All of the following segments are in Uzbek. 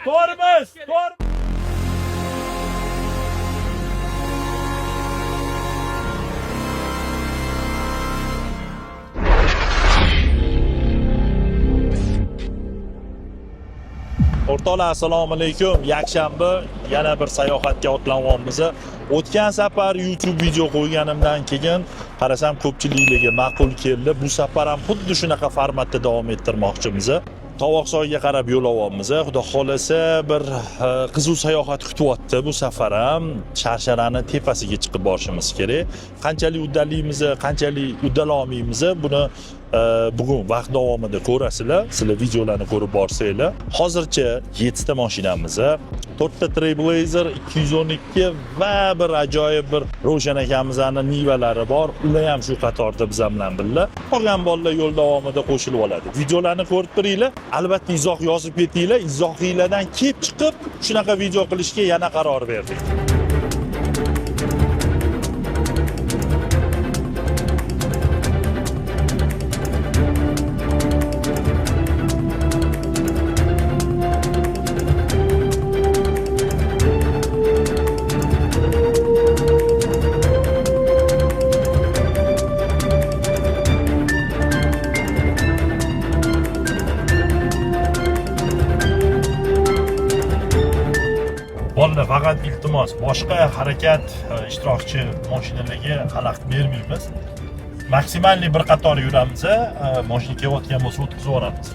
Tormoz. O'rtoqlar, assalomu alaykum. Yakshanba yana bir sayohatga otlanyapmiz. O'tgan safar YouTube video qo'yganimdan keyin qarasam ko'pchiliklarga ma'qul keldi. Bu safar ham xuddi shunaqa formatda davom ettirmoqchimiz. Tovoqsoyga qarab yo'l olyapmiz. Xudo xolasa bir qiziq sayohat kutyapti. Bu safar ham Sharsharani tepasiga chiqib borishimiz kerak. Qanchalik uddaliymiz, qanchalik uddala olmaymiz, buni bugun vaqt davomida ko'rasizlar. Sizlar videolarni ko'rib borsanglar. Hozircha 7 ta mashinamiz, 4 ta Trailblazer 212 va bir ajoyib bir Ravshan akamizning Nivalari bor. Ular ham shu qatorda biz bilan birga. Qolgan bolalar yo'l davomida qo'shilib oladi. Videolarni ko'rib turinglar. Albatta izoh yozib ketinglar. Izohinglardan kelib chiqib, shunaqa video qilishga yana qaror berdik. Bolalar, faqat iltimos, boshqa harakat ishtirokchi mashinalarga xalaqit bermaymiz. Maksimalli bir qator yuramiz, mashina kelayotgan bo'lsa o'tkazib yuboramiz.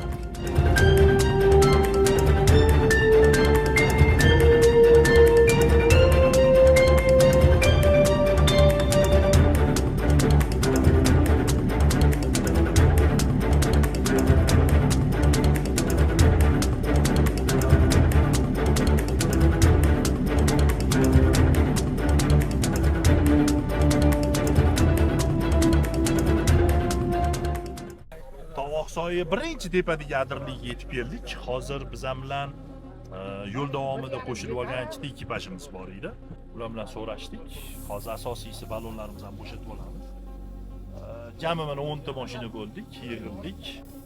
Tovoqsoy birinchi tepadagi adirlikka yetib keldik. Hozir biz bilan yo'l davomida qo'shilib olgan ikkita ekipajimiz bor edi. Ular bilan so'rashdik. Hozir asosiysi ballonlarimizni ham bo'shatib olamiz. Jami mana 10 ta mashina bo'ldik, yig'ildik.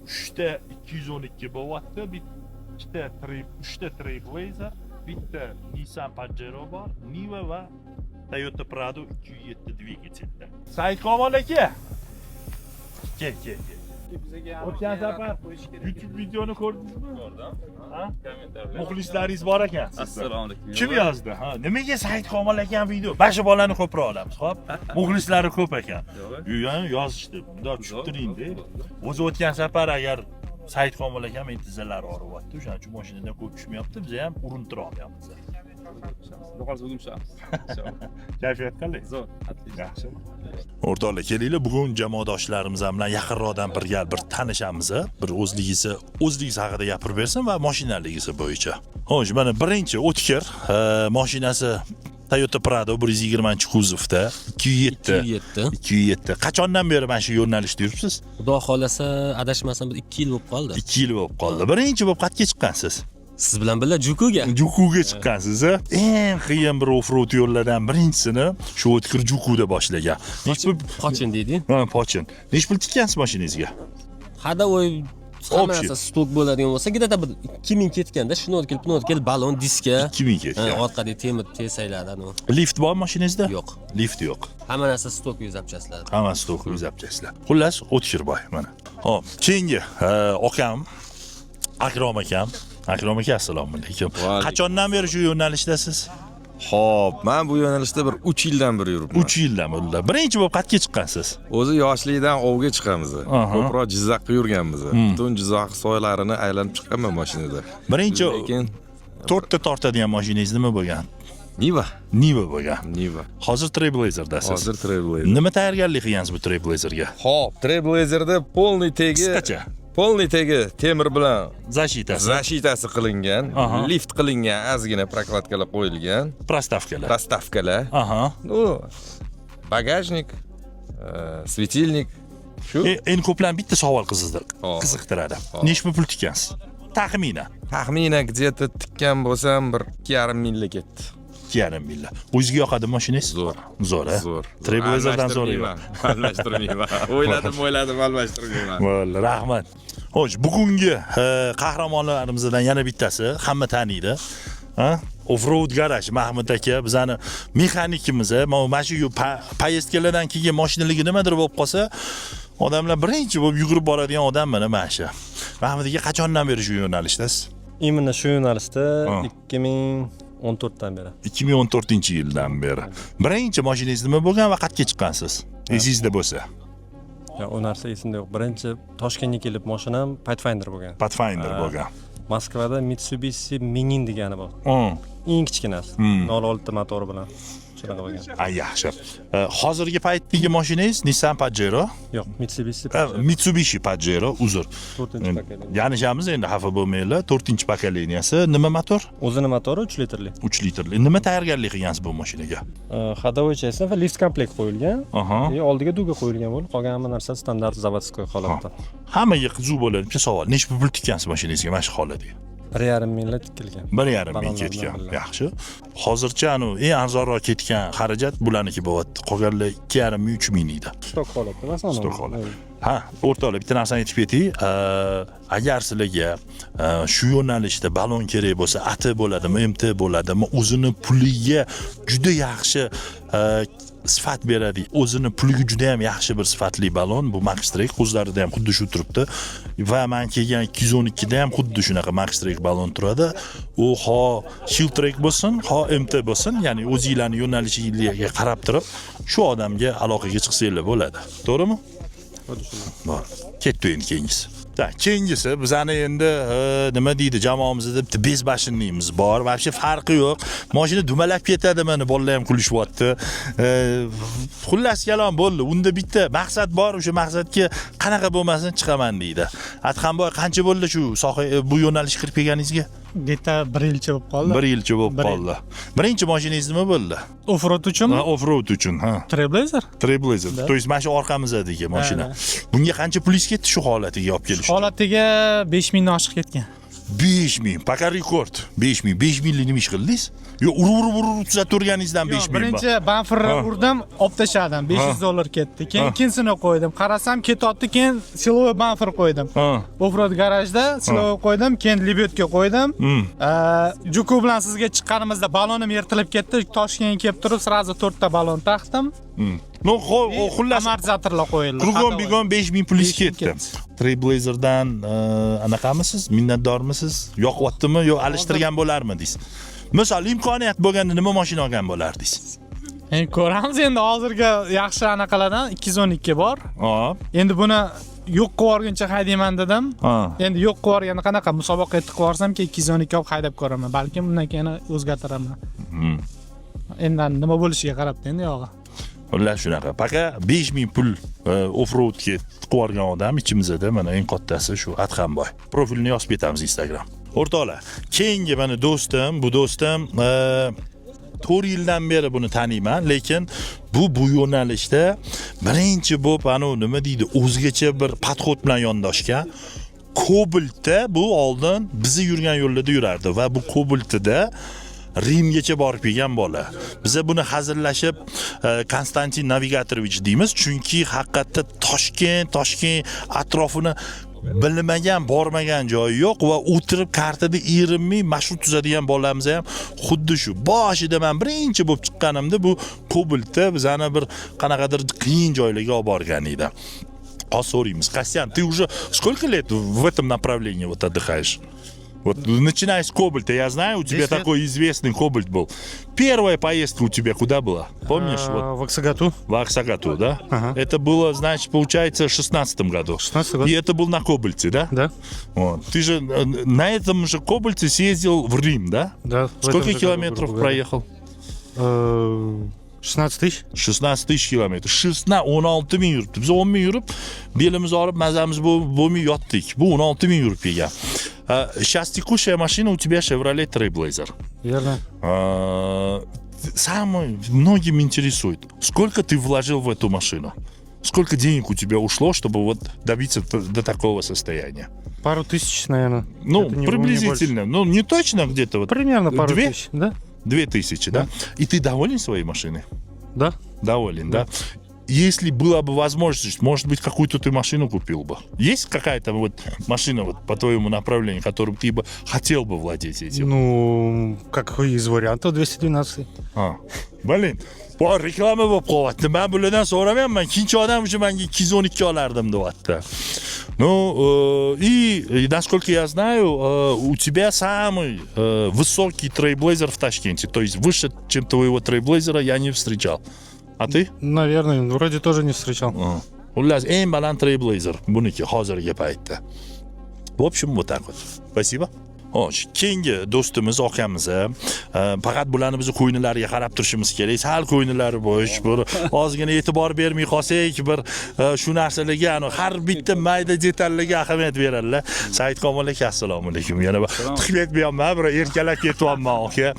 3 ta 212 bo'lyapti, 3 ta Trailblazer, bitta Nissan Pajero bor, Niva va Toyota Prado 207 dvigatelda. Saykomon aka. Kel. O'tgan safar YouTube videoni ko'rdingizmi? Ko'rdim. Ha? Kommentarlar. Muxlislaringiz bor ekan sizda. Assalomu alaykum. Kim yozdi? Ha, nimaga Said Komil ekan video? Bashi bolani ko'proq olamiz, xo'p? Muxlislari ko'p ekan. Yozishdi. Bunda tushuntiring-da. O'zi o'tgan safar agar Said Komil ekan intizorlari og'riyapti, o'shaning uchun mashinada ko'p tushmayapti, biz ham urintira olmayapmiz. Hozir o'g'limshamiz. Kayfiyat qanday? Zo'r, yaxshi. O'rtoqlar, kelinglar, bugun jamoadoshlarimiz bilan yaqinroqdan bir tanishamiz, bir o'zligingiz haqida gapirib bersin va mashinaligi bo'yicha. Xo'sh, mana birinchi O'tkir mashinasi Toyota Prado 120-kuzovda 207. Qachondan beri mana shu yo'nalishda yuribsiz? Xudo xolasa, adashmasam 2 yil bo'lib qoldi. 2 yil bo'lib qoldi. Birinchi bo'lib qayerga chiqqansiz? Siz bilan birga Jukuga chiqqansiz. Eng qiyin bir off-road yo'llardan birinchisini shu O'tkir Jukuda boshlagan. Pochin deydi. Ha, Pochin. Nech pul tikkansiz mashinangizga? Hada o'y hammasi stok bo'ladigan bo'lsa, gidada bir 2000 ketganda, shuni kelib, balon, diska, 2000 ketgan. orqadagi temir tesaylardan u. Lift bormi mashinangizda? Yo'q. Lift yo'q. Hamma narsa stok zapchastlar. Hammasi stok zapchastlar. Xullas, O'tkirboy mana. Hop, keyingi akam Akrom akam. Akrom aka, assalomu alaykum. Qachondan beri shu yo'nalishdasiz? Xo'p, men bu yo'nalishda bir 3 yildan beri yuribman. 3 yildan beri. Birinchi bo'lib qayerga chiqqansiz? O'zi yoshlikdan ovga chiqamiz. Ko'proq Jizzaxga yurganmiz. Butun Jizzax soylarini aylanib chiqqanman mashinada. Birinchi lekin 4 ta tortadigan mashinangiz nima bo'lgan? Niva bo'lgan. Niva. Hozir Trailblazerdasiz. Hozir Trailblazer. Nima tayyorgarlik qilgansiz bu Trailblazerga? Xo'p, Trailblazerda polniy tegi temir bilan zashitasi qilingan, lift qilingan, ozgina prokladkalar qo'yilgan, prostavkalar. Ну, bagajnik, svetilnik. Shu. Endi ko'plar bitta savol qiziqtiradi. Nechta pul tikkansiz? Taxminan где-то tikkan bo'lsam bir 2,5 mingga ketdi. 2,5 ming. O'zingizga yoqadimi mashinangiz? Zo'r. Zo'r. Trailblazerdan zo'r. Almashtirmayman. O'yladim, almashtirmayman. Rahmat. Xo'sh, bugungi qahramonlarimizdan yana bittasi, hamma taniydi. Offroad garaj Mahmud aka bizani mexanikimiz. Mana shu poyezdkalardan keyin mashinaligi nimadir bo'lib qolsa, odamlar birinchi bo'lib yugurib boradigan odam mana shu. Mahmud aka qachondan beri shu yo'nalishdasiz? Imенно shu yo'nalishda 2014 dan beri. 2014-yildan beri. Birinchi mashinangiz nima bo'lgan va qayerga chiqqansiz? Esingizda bo'lsa. Ya, u narsa esimda yo'q. Birinchi Toshkentga kelib mashinam Pathfinder bo'lgan. Pathfinder bo'lgan. Moskvada Mitsubishi Minin degani bor. Eng kichkinasi. 0.6 ta motori bilan. Shunaqa bo'lgan. Yaxshi. Hozirgi paytdagi mashinangiz Nissan Pajero? Yo'q, Mitsubishi. Mitsubishi Pajero, uzr. 4-pakaleniya. Yanishamiz endi, xafa bo'lmanglar. 4-pakaleniyasi. Nima motor? O'zini motori 3 litrli. 3 litrli. Nima tayyorgarlik qilgansiz bu mashinaga? Ходовой части va lift komplekt qo'yilgan. Aha. Oldiga duga qo'yilgan bo'lib, qolgan hamma narsa standart zavodskiy holatda. Hammaga qiziq bo'ladi. Bitta savol. Necha pul tikkansiz mashinangizga mana shu holatga? 1,5 mingga tikilgan. 1,5 ming ketgan. Yaxshi. Hozircha eng arzonroq ketgan xarajat bularniki bo'lyapti. Qolganlar 2,5 ming, 3 ming edi. Stok holatda, masalan. Stok holat. Ha, o'rtoqlar, bitta narsani aytib ketay. Agar sizlarga shu yo'nalishda balon kerak bo'lsa, AT bo'ladimi, MT bo'ladimi, o'zini puliga juda yaxshi sifat beradi. O'zini puliga juda ham yaxshi bir sifatli balon bu Max Trek, o'zlarida ham xuddi shu turibdi. Va men kelgan 212 da ham xuddi shunaqa Max Trek balon turadi. U ho Shield Trek bo'lsin, ho MT bo'lsin, ya'ni o'zingizlarning yo'nalishingizga qarab turib, shu odamga aloqaga chiqsanglar bo'ladi. To'g'rimi? Bor. Ketdi endi keyingisi. Keyingisi bizani endi nima deydi, jamoamizda bitta bezbashinligimiz bor. Вообще farqi yo'q. Mashina dumalab ketadi, mana bolalar ham kulishyapti. Xullas kalom bo'ldi. Unda bitta maqsad bor, o'sha maqsadga qanaqa bo'lmasin chiqaman deydi. Atxonboy, qancha bo'ldi shu soha bu yo'nalishga kirib kelganingizga? Geta 1 yilcha bo'lib qoldi. 1 yilcha bo'lib qoldi. Birinchi mashinangiz nima bo'ldi? Offroad uchunmi? Offroad uchun, ha. Trailblazer. Trailblazer. To есть mana shu orqamizdagi mashina. Bunga qancha pulingiz ketdi shu holatiga olib kelish? Holatiga 5 mingdan oshiq ketgan. 5 ming, poka rekord. 5 ming. 5 minglik nima ish qildingiz? Yo, urib tuzattirganingizdan 5 ming. Birinchi bamferni urdim, olib tashladim. $500 ketdi. Keyin ikkinchisini qo'ydim. Qarasam ketyapti, keyin silovoy bamfer qo'ydim. Offroad garajda silovoy qo'ydim, keyin libyotka qo'ydim. Juku bilan sizga chiqqanimizda balonim yirtilib ketdi. Toshkentga kelib turib, sразу 4 ta balon taqdim. No, xullas amortizatorlar qo'yildi. Qurgon bigon 5 ming pulingiz ketdi. Trailblazerdan anaqamisiz? Minnatdormisiz? Yoqyaptimi yo alishtirgan bo'larmidingiz? Misol imkoniyat bo'lganda nima mashina olgan bo'lardingiz? Endi ko'ramiz, endi hozirga yaxshi anaqalardan 212 bor. Hop. Endi buni yo'q qilib yuborguncha haydayman dedim. Endi yo'q qilib yuborganda qanaqa musobaqa etib qilib yuborsam, keyin 212 olib haydab ko'raman. Balkim undan keyin o'zgartiraman. Endi nima bo'lishiga qarabdi endi yog'i. Ular shunaqa. Faqa 5 ming pul offroadga qilib yuborgan odam ichimizda mana eng kattasi shu Atxonboy. Profilini yozib ketamiz Instagram. O'rtoqlar, keyingi mana do'stim, bu do'stim 4 yildan beri buni taniyman, lekin bu yo'nalishda birinchi bo'lib nima deydi, o'zgacha bir podxod bilan yondoshgan. Kobaltda bu oldin bizi yurgan yo'llarda yurardi va bu Kobaltda Rimgacha borib kelgan bola. Biz buni hazillashib Konstantin Navigatorovich deymiz, chunki haqiqatda Toshkent atrofini bilmagan, bormagan joyi yo'q va o'tirib kartada erinmay mashhur tuzadigan bolalarimiz ham xuddi shu. Boshida men birinchi bo'lib chiqqanimda bu Kobaltda bizani bir qanaqadir qiyin joylarga olib borgan edi. So'raymiz. Kostyan, ты уже сколько лет в этом направлении вот отдыхаешь? Вот начиная с Кобальта, я знаю, у тебя такой известный Кобальт был. Первая поездка у тебя куда была? Помнишь? В Аксагату. В Аксагату, да? Ага. Это было, значит, получается, в 16-м году. 16 год. И это был на Кобальте, да? Да. Вот. Ты же на этом же Кобальте съездил в Рим, да? Да. Сколько километров проехал? 16 тысяч. 16 тысяч kilometr. 16 ming yuribdi. Biz 10 ming yurib, belimiz og'rib, mazamiz bo'lmay yotdik. Bu 16 ming yurib kelgan. Сейчас текущая машина у тебя Chevrolet Trailblazer. Верно. Самое многим интересует, сколько ты вложил в эту машину? Сколько денег у тебя ушло, чтобы вот добиться до такого состояния? Пару тысяч, наверное. Ну, приблизительно. Ну, не точно где-то вот. Примерно пару тысяч, да? 2000, да? И ты доволен своей машиной? Да. Доволен, да? если была бы возможность, может быть, какую-то ты машину купил бы? Есть какая-то вот машина вот по твоему направлению, которым ты бы хотел бы владеть этим? Ну, как из вариантов 212. Блин, bor reklama bo'lib qolyapti. Men bulardan so'ramayapman. Ikkinchi odam uchun menga 212 olardim deyapti. Ну, и насколько я знаю, у тебя самый высокий Trailblazer в Ташкенте. То есть выше, чем твоего Trailblazer'а я не встречал. А ты? Наверное, вроде тоже не встречал. Xullas, eng baland Trailblazer buniki hozirgi paytda. В общем, вот так вот. Спасибо. Xo'sh, keyingi do'stimiz okamiz faqat bularni biz qo'ynilariga qarab turishimiz kerak. Sal qo'ynilari bo'sh, bir ozgina e'tibor bermay qolsak, bir shu narsalarga, har bitta mayda detallarga ahamiyat beradilar. Said Komil aka, assalomu alaykum. Yana tiqib ketmayapman, bir erkalab ketyapman aka.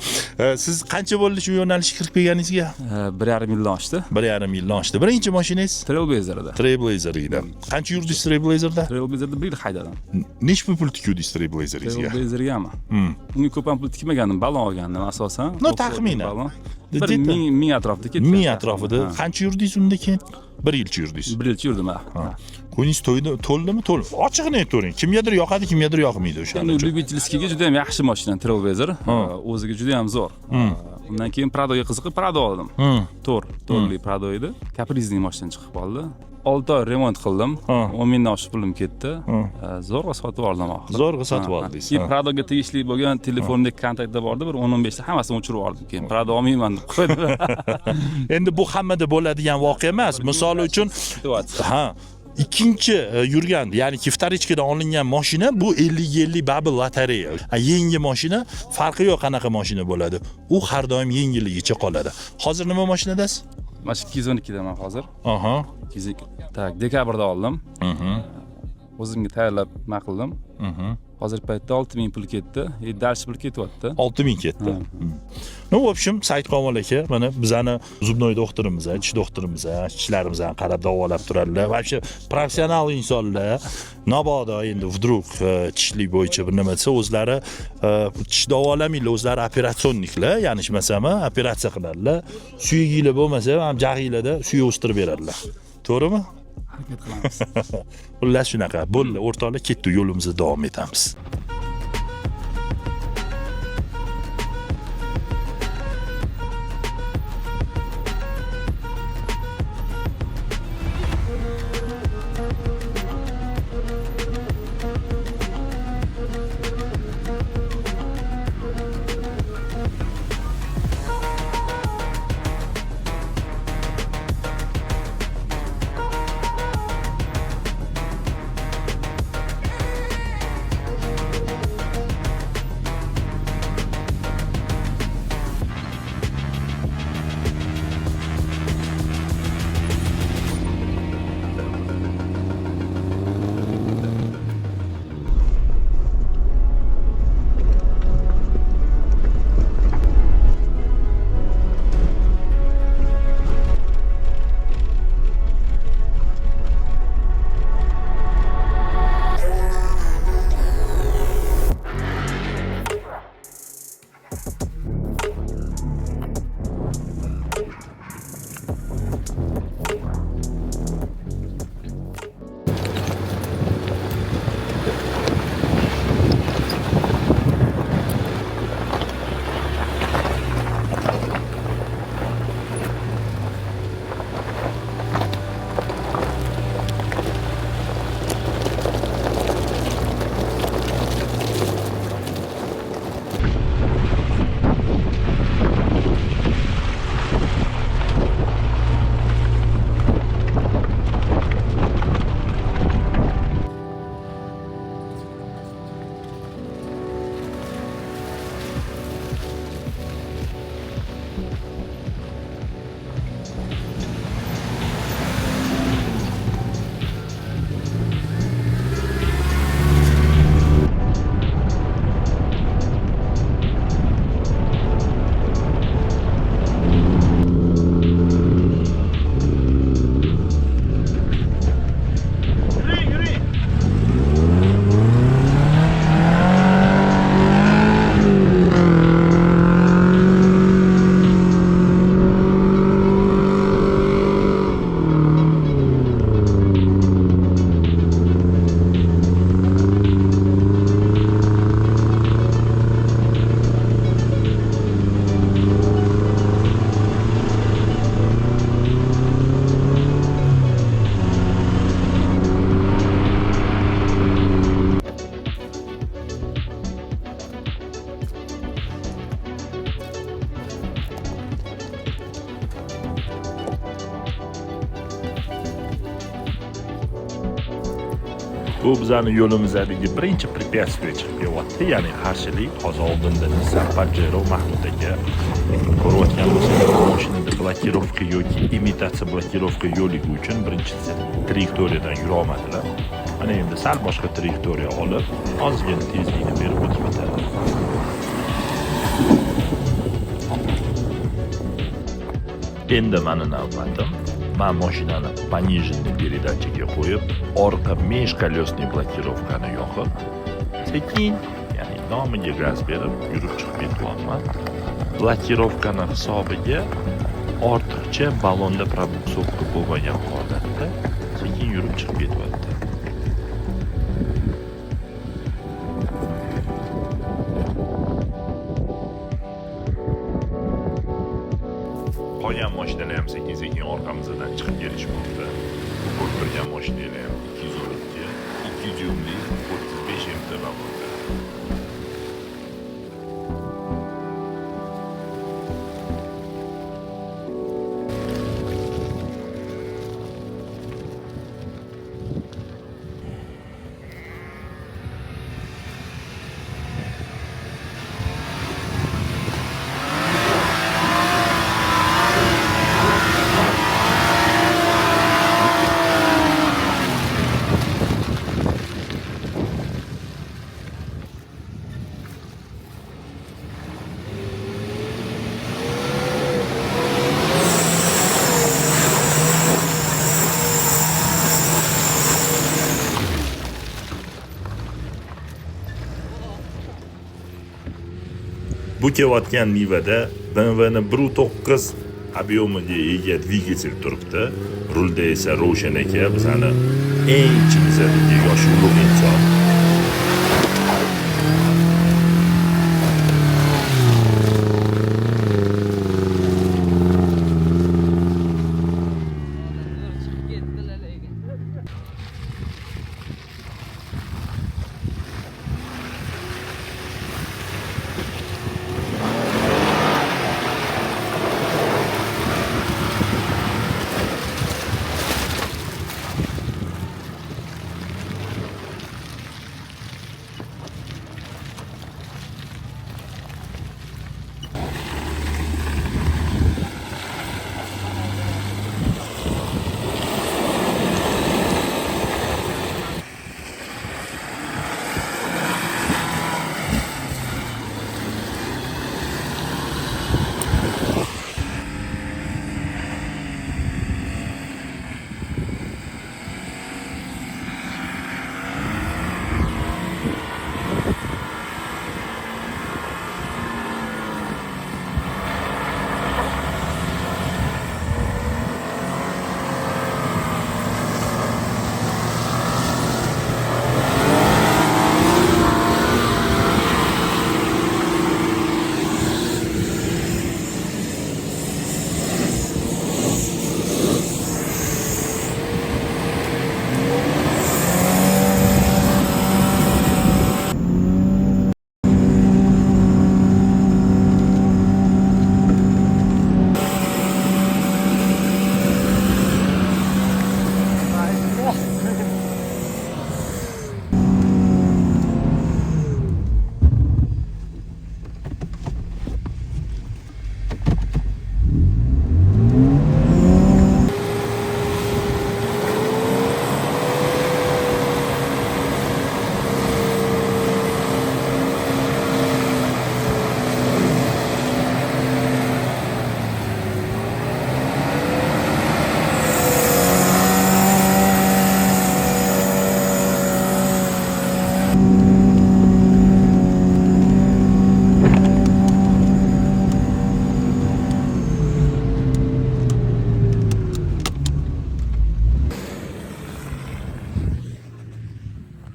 Siz qancha bo'ldi shu yo'nalishga kirib kelganingizga? 1,5 yildan oshdi. 1,5 yildan oshdi. Birinchi mashinangiz Trailblazer'da. Trailblazer edi. Qancha yurdingiz Trailblazerda? Trailblazer'da 1 yil haydadim. Nechta pul tikuvdingiz Trailblazer'ingizga? Trailblazer'gami? Unga ko'p ham pul tikmagandim, balon olgandim asosan. No, taxminan. Balon. Где-то 1000 atrofida ketdi. 1000 atrofida. Qancha yurdingiz unda keyin? 1 yilcha yurdingiz. 1 yilcha yurdim ha. Qo'yingiz to'ldimi? Ochiqni aytavering. Kimgadir yoqadi, kimgadir yoqmaydi o'sha. Endi любительskiga juda ham yaxshi mashina Trailblazer. O'ziga juda ham zo'r. Undan keyin Pradoga qiziqib Prado oldim. To'rli Prado edi. Kaprizning mashina chiqib qoldi. 6 oy remont qildim. 10 mingdan oshiq pulim ketdi. Zo'rg'a sotib oldim oxiri. Zo'rg'a sotib oldingiz. Keyin Pradoga tegishli bo'lgan telefondagi kontaktda bordi, bir 10-15 ta hammasini o'chirib yubordim. Keyin Prado olmayman deb qo'ydim. Endi bu hammada bo'ladigan voqea emas. Misol uchun, ikkinchi yurgan, ya'ni Kiftorichkadan olingan mashina bu 50-50 bubble lotereya. Yangi mashina farqi yo'q qanaqa mashina bo'ladi. U har doim yengilligicha qoladi. Hozir nima mashinadasiz? Mana 212 daman hozir. 212. Tak, dekabrda oldim. O'zimga tayyorlab nima qildim. Hozirgi paytda 6000 pul ketdi. Dальше pul ketyapti. 6000 ketdi. Ну, в общем, Said Komil aka mana bizani zubnoy doktorimiz, tish doktorimiz, tishlarimizdan qarab davolab turadilar. Вообще professional insonlar. Mabodo endi vdrug tishlik bo'yicha bir nima desa, o'zlari tish davolamaydi, o'zlari operatsiyonniklar, yanishmasam, operatsiya qiladilar. Suyaginglar bo'lmasa ham jag'inglarda suyak o'stirib beradilar. To'g'rimi? Harakat qilamiz. Xullas shunaqa. Bo'ldi, o'rtoqlar, ketdik, yo'limizda davom etamiz. Bu bizani yo'limizdagi birinchi prepятствие chiqib kelyapti, ya'ni qarshilik. Hozir oldinda Nissan Pajero Mahmud aka ko'rayotgan bo'lsangiz, mashinada blokirovka yoki imitatsiya blokirovka yo'ligi uchun birinchisi trayektoriyadan yura olmadilar. Mana endi sal boshqa trayektoriya olib, ozgina tezlikni berib o'tib ketadi. Endi meni navbatim. Men mashinani пониженный передатчиga qo'yib, orqa mesh колесный blokirovkani yoqib, sekin, ya'ni nomiga gaz berib yurib chiqib ketyapman. Blokirovkani hisobiga ortiqcha balonda probukсовка bo'lmagan holatda sekin yurib chiqib ketyapti. Qolgan mashinalar ham sekin orqamizdan chiqib kelishmoqda. Ko'rib turgan mashinalar ham 212, 2 dyumli 35 MTB bo'ldi. Bu kelayotgan Nivada BMWni 1.9 объемiga ega dvigatel turibdi. Rulda esa Ravshan aka bizani eng ichimizdagi yosh ulug' inson.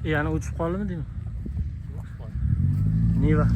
Yana uçup qoldimi deymi? Niva.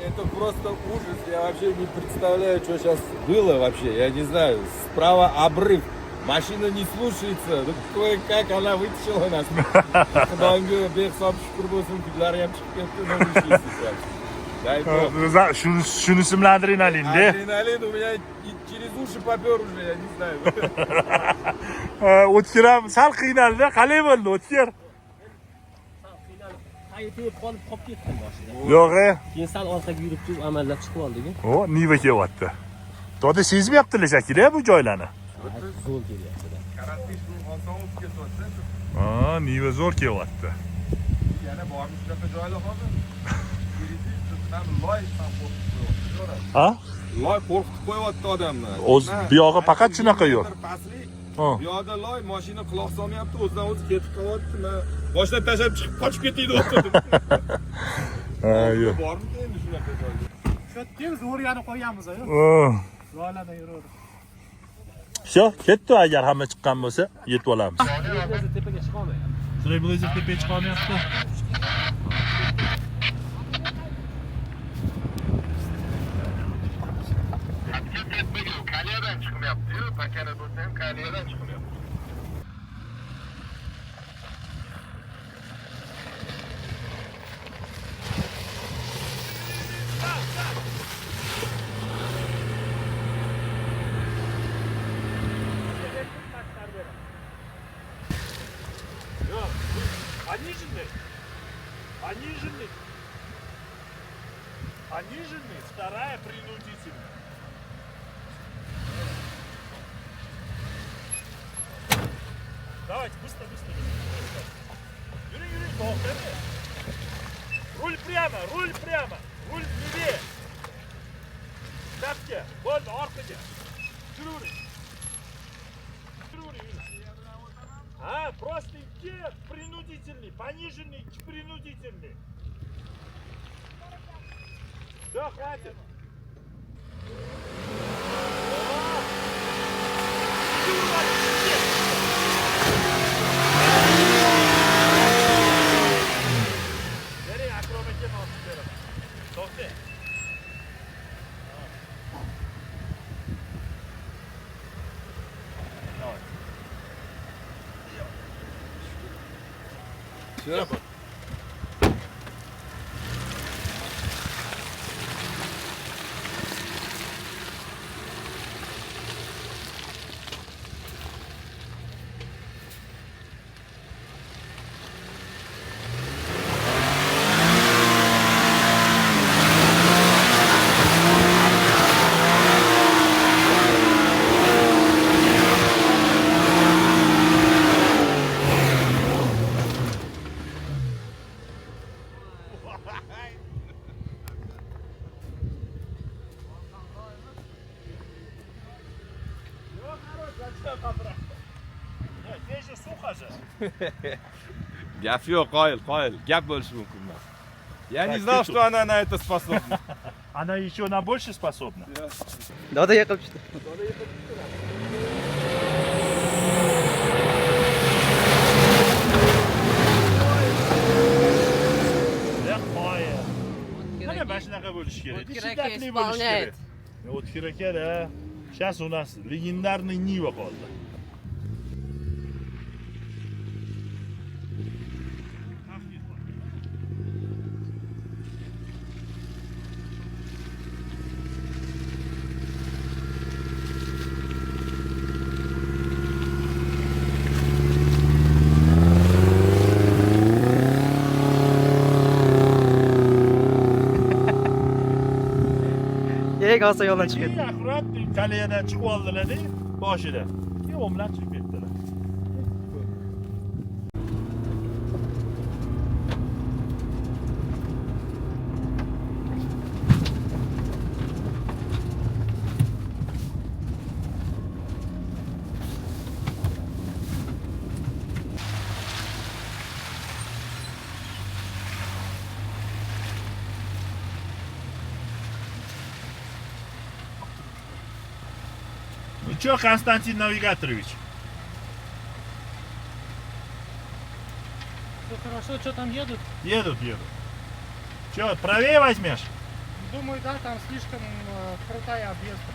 это просто ужас. Я вообще не представляю, что сейчас было вообще. Я не знаю. Справа обрыв. Машина не слушается. Ну, как она вытащила нас. Xudonga behisob shukur bo'lsin, kunlari ham chiqib ketdi. Ну, вообще. Дай бог. Shunisi bilan adrenalinda. Адреналин у меня через уши попер уже, я не знаю. O'tkir ham sal qiynaldi. Qalay bo'ldi O'tkir? Qaytib qolib ketdim boshida. Yo'q, Keyin sal orqaga yurib turib amallab chiqib oldik. o Niva kelyapti. To'da sezmayaptilar shekilli bu joylarni. Zo'r kelyapti. Ha, Niva zo'r kelyapti. Yana bormi shunaqa joylar hozir? Loy Ha? loy qo'rqitib qo'yyapti odamni. O'z buyog'i faqat shunaqa yo'l. Pastli. Ha. Bu yoqda loy mashina quloq solmayapti, o'zidan o'zi ketib qolyapti. Men boshdan tashlab chiqib qochib ketaydi o'tirdim. Ha, yo'q. Bormi endi shunaqa joyga? Shu yerda zo'rgani qo'yganmiz-ku. Zo'rlardan yuraverdik. Sho, ketdi agar hamma chiqqan bo'lsa, yetib olamiz. Tepaga chiqa olmayapti. Trailblazer tepaga chiqa olmayapti. Kaliyadan chiqmayapti-yu, pakana bo'lsa ham kaliyadan chiqmayapti. Пониженный, вторая принудительная. Давайте, быстро. Юрий, толкайте. Руль прямо, руль левее. Ставьте, вон, оркаде. Юрий. А, просто идти принудительный, пониженный, принудительный. Все, хватит. Бери, акробатин al теперь. To'xta. Все. Gap yo'q, qoyil. Gap bo'lishi mumkin emas. Я не знал, что она на это способна. Она еще на больше способна. Doda yiqilib tushdi. Mana mana shunaqa bo'lishi kerak. Shiddatli bo'lishi kerak. O'tkir aka-da. Сейчас у нас легендарный Нива qoldi. Ey olsa yo'ldan chiqadi. Keyin akurat kaliyadan chiqib oldilar-da boshida. Keyin u bilan chiqib ketdilar. Ну что, Константин Навигаторович? Все хорошо, что там едут? Едут. Че, правее возьмешь? думаю, да, там слишком крутая объезда.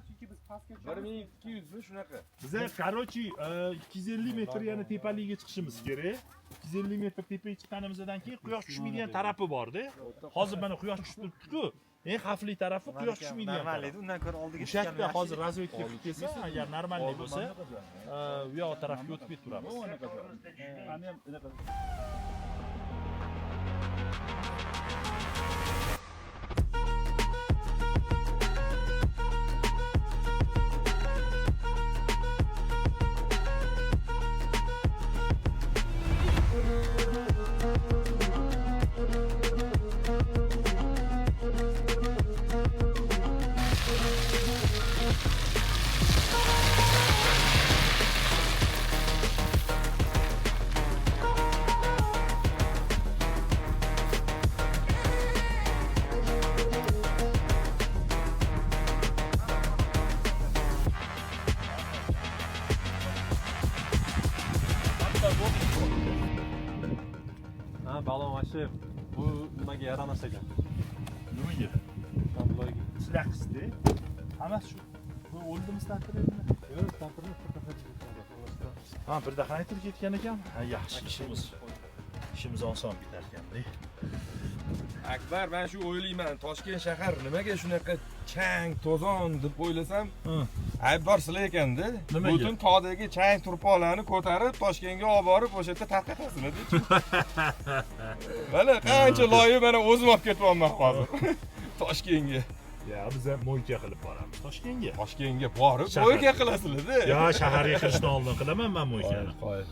chunki biz pastga 1200 mi shunaqa? Bize короче 250 metr yana tepaligiga chiqishimiz kerak. 250 metr tepaga chiqqanimizdan keyin quyosh tushmaydigan tarafi bor-da. Hozir mana quyosh tushib turibdi-ku. Eng xavfli tarafi quyosh tushmaydigan. normal edi, undan ko'ra oldiga O'sha yerda hozir razvedka qilib kelsa, agar normalniy bo'lsa, u yoq tarafga o'tib ketib turamiz. Ha, balon ashi bu nimaga yaramas ekan. Nimaga? Tabloga. Silaqisda. Hammasi shu. Bu o'ldimi startermi? Yo'q, starterni Ha, bir daqiqa ketgan ekan. Ha, yaxshi ishimiz. İşimiz oson bitar ekan-da. Akbar, men shu o'ylayman, Toshkent shahar nimaga shunaqa chang, to'zon deb o'ylasam, aybdor sizlar ekanda. Nimaga? Butun tog'dagi chang turpoqlarni ko'tarib Toshkentga olib borib, o'sha yerda tarqatasizlar-da. Mana qancha loyi mana o'zim olib ketyapman hozir. Toshkentga. Ya biz ham mo'yka qilib boramiz Toshkentga. Toshkentga borib Shahar. mo'yka qilasizlar-da. Yo, shaharga kirishdan oldin qilaman men mo'ykani. Qo'y.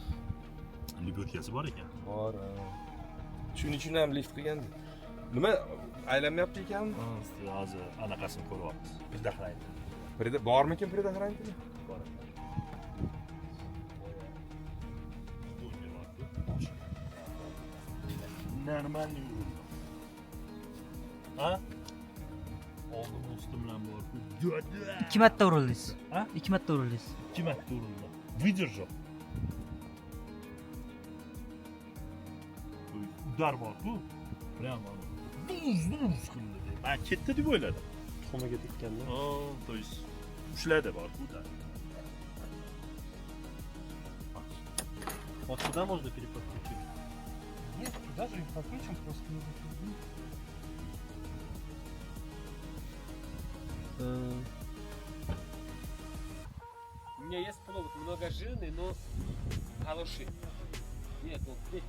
Libotkasi bor ekan. Bor. Shuning uchun ham lift qilganda. Nima aylanmayapti ekanmi? Hozir anaqasini ko'ryapmiz. Bizda Bormikin predaxrantida? Bor. Нормальный уровень. Ha? Oldim ustim bilan borib. 2 marta urildingiz. Ha? 2 marta urildingiz. 2 marta urildi. Выдержал. Udar bor-ku. Prямо buz qildi. Men ketdi deb o'yladim. Tuxumiga tekkanda. Oh, то есть ushladi bor-ku udar. Вот сюда можно переподключить. Нет, туда же их подключим, просто нужно. У меня есть провод многожирный, но хороший. Нет, вот здесь.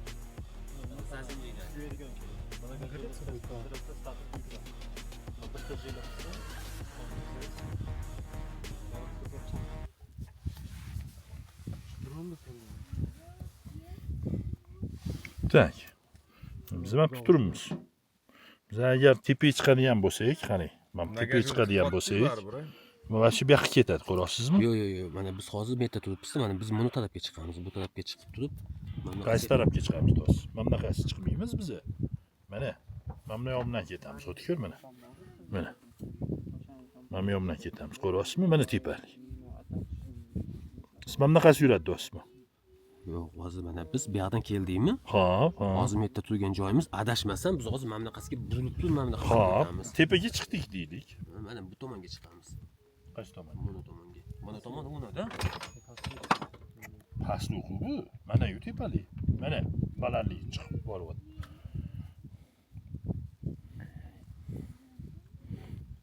Tak. Biz ham tuturmiz. Biz agar tepaga chiqadigan bo'lsak, qarang. Mana tepaga chiqadigan bo'lsak, mana shu yoqqa ketadi, ko'rasizmi? Yo'q, yo'q, yo'q. Mana biz hozir bu yerda turibmiz. Mana biz buni tarafga chiqamiz. Bu tarafga chiqib turib, Qaysi tarafga chiqamiz do'st? Mana bunaqasi chiqmaymiz biz. Mana. Mana bu yoqdan ketamiz. O'tkir mana. Mana. Mana bu yoqdan ketamiz. Ko'ryapsizmi? Mana tepalik. Siz mana bunaqasi yuradi do'stmi? Yo'q, hozir mana biz bu yoqdan keldikmi? Hop, Hozir bu yerda turgan joyimiz adashmasam biz hozir mana bunaqasiga burilib turib mana bunaqa hop. ketamiz. Tepaga chiqdik deylik. Mana bu tomonga chiqamiz. Qaysi tomon? Mana tomonga. Mana tomon unada. Pastluqu bu. Mana yu tepalik. Mana balandlik chiqib boryapti.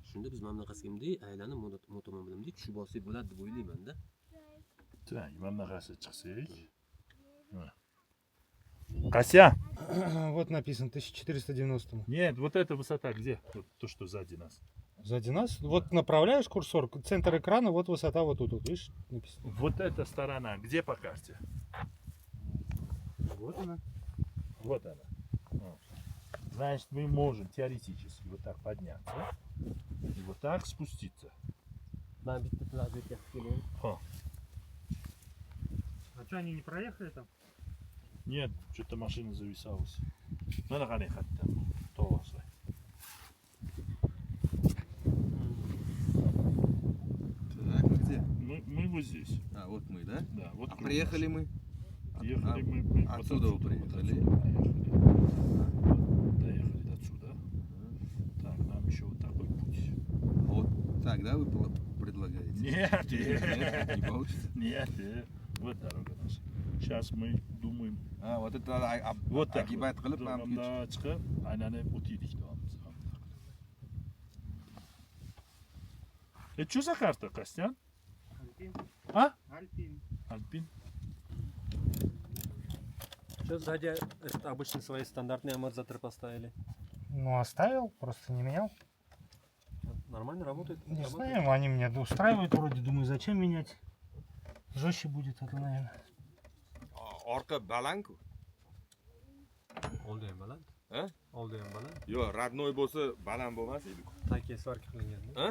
Shunda biz mana bunaqasiga bunday aylanib mana tomon bilan bunday tushib olsak bo'ladi deb o'ylayman-da. Так, mana bunaqasi chiqsak. Кася? Вот написано 1490. Нет, вот эта высота где? Вот то, что сзади нас. Сзади нас. Вот направляешь курсор, центр экрана, вот высота вот тут, видишь, написано. Вот эта сторона, где по карте? Вот она. Вот она. Вот. Значит, мы можем теоретически вот так подняться и вот так спуститься. Men bitta plazma keldim. Ха. А что, они не проехали там? Нет, что-то машина зависалась. Надо ходить там. Толосы. Так, мы где? Мы вот здесь. А, вот мы, да? Да, вот круг Приехали мы. Приехали мы отсюда вот приехали. отсюда приехали. Доехали до отсюда. Так, нам еще вот такой путь. Вот Нет, Не получится. нет, вот дорога наша. Сейчас мы думаем, А, вот это надо вот так. огибать qilib, mana bunga Bundan chiqib, aylanib o'taylik deyapmiz. Что за карта, Костян? А? Альпин. Что сзади это обычно свои стандартные амортизаторы поставили? Ну, оставил, просто не менял. Нормально работает? Не Работает? знаю, они меня устраивают вроде. Думаю, зачем менять? Жестче будет это, наверное. orqa balandku. Oldi ham baland. Ha? Oldi ham baland. Yo'q, родной bo'lsa baland bo'lmas edi-ku. Takke svarka qilingan. Ha?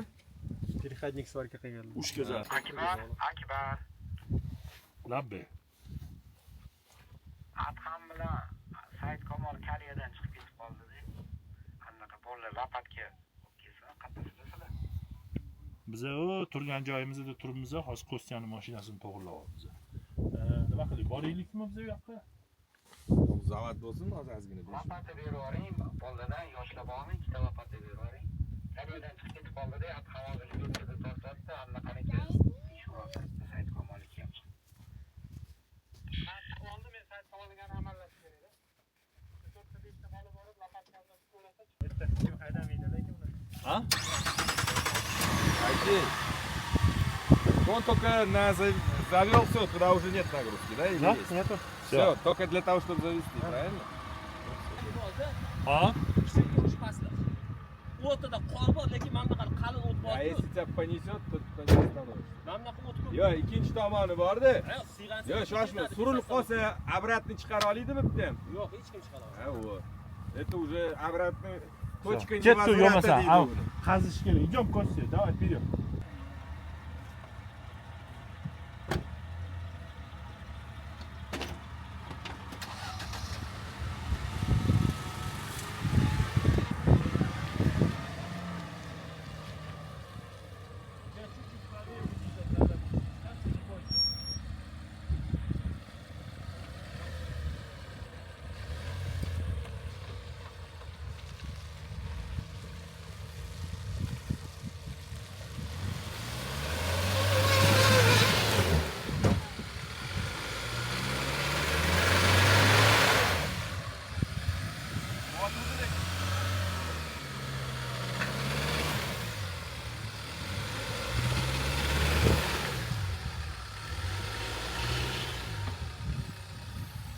Переходник сварка qilgan. Ushga zar. Akbar. Labbe. Adham bilan Said Komor Kaliyadan chiqib ketib qoldi-da. Anaqa bolalar lapatga kelsa, qatnashdilar. Biz o turgan joyimizda turibmiz, hozir Kostyaning mashinasini to'g'irlayapmiz. Nima qilaylik? Boraylikmi biz u yoqqa? Zavod bo'lsin, hozir ozgina besh. Lapatni berib yuboring, bolalardan yoshlab olmang, ikkita lapatni berib yuboring. Kaliyadan chiqib ketib qoldi-da, Adham hozir yo'lda tortadi, anaqaniki ish bo'ldi. Said Komorga ham chiqdi. Oldi men Said Komorga amallashib beradi. 4-5 ta bola borib lapatni olib qo'ysa, bittasi haydamaydi lekin uni. А? Окей. Он только завел все, туда уже нет нагрузки, да? Или есть? Нету. Все, только для того, чтобы завести, правильно? Ha? o'rtada qor bor, lekin mana bunaqa qalin o't bor. А если тебя понесет, то ты не остановишься. Mana bunaqa o't ko'p. Yo, ikkinchi tomoni bor-da. Siyg'ansa. Yo, shoshma, surilib qolsa, обратно chiqara oladimi bitta ham? Yo'q, hech kim chiqara olmaydi. Ha, вот. Это уже обратно точка Ketdi невозврата yo'masa, deydi al uni. qazish kerak. Идем, Kostya, давай вперед.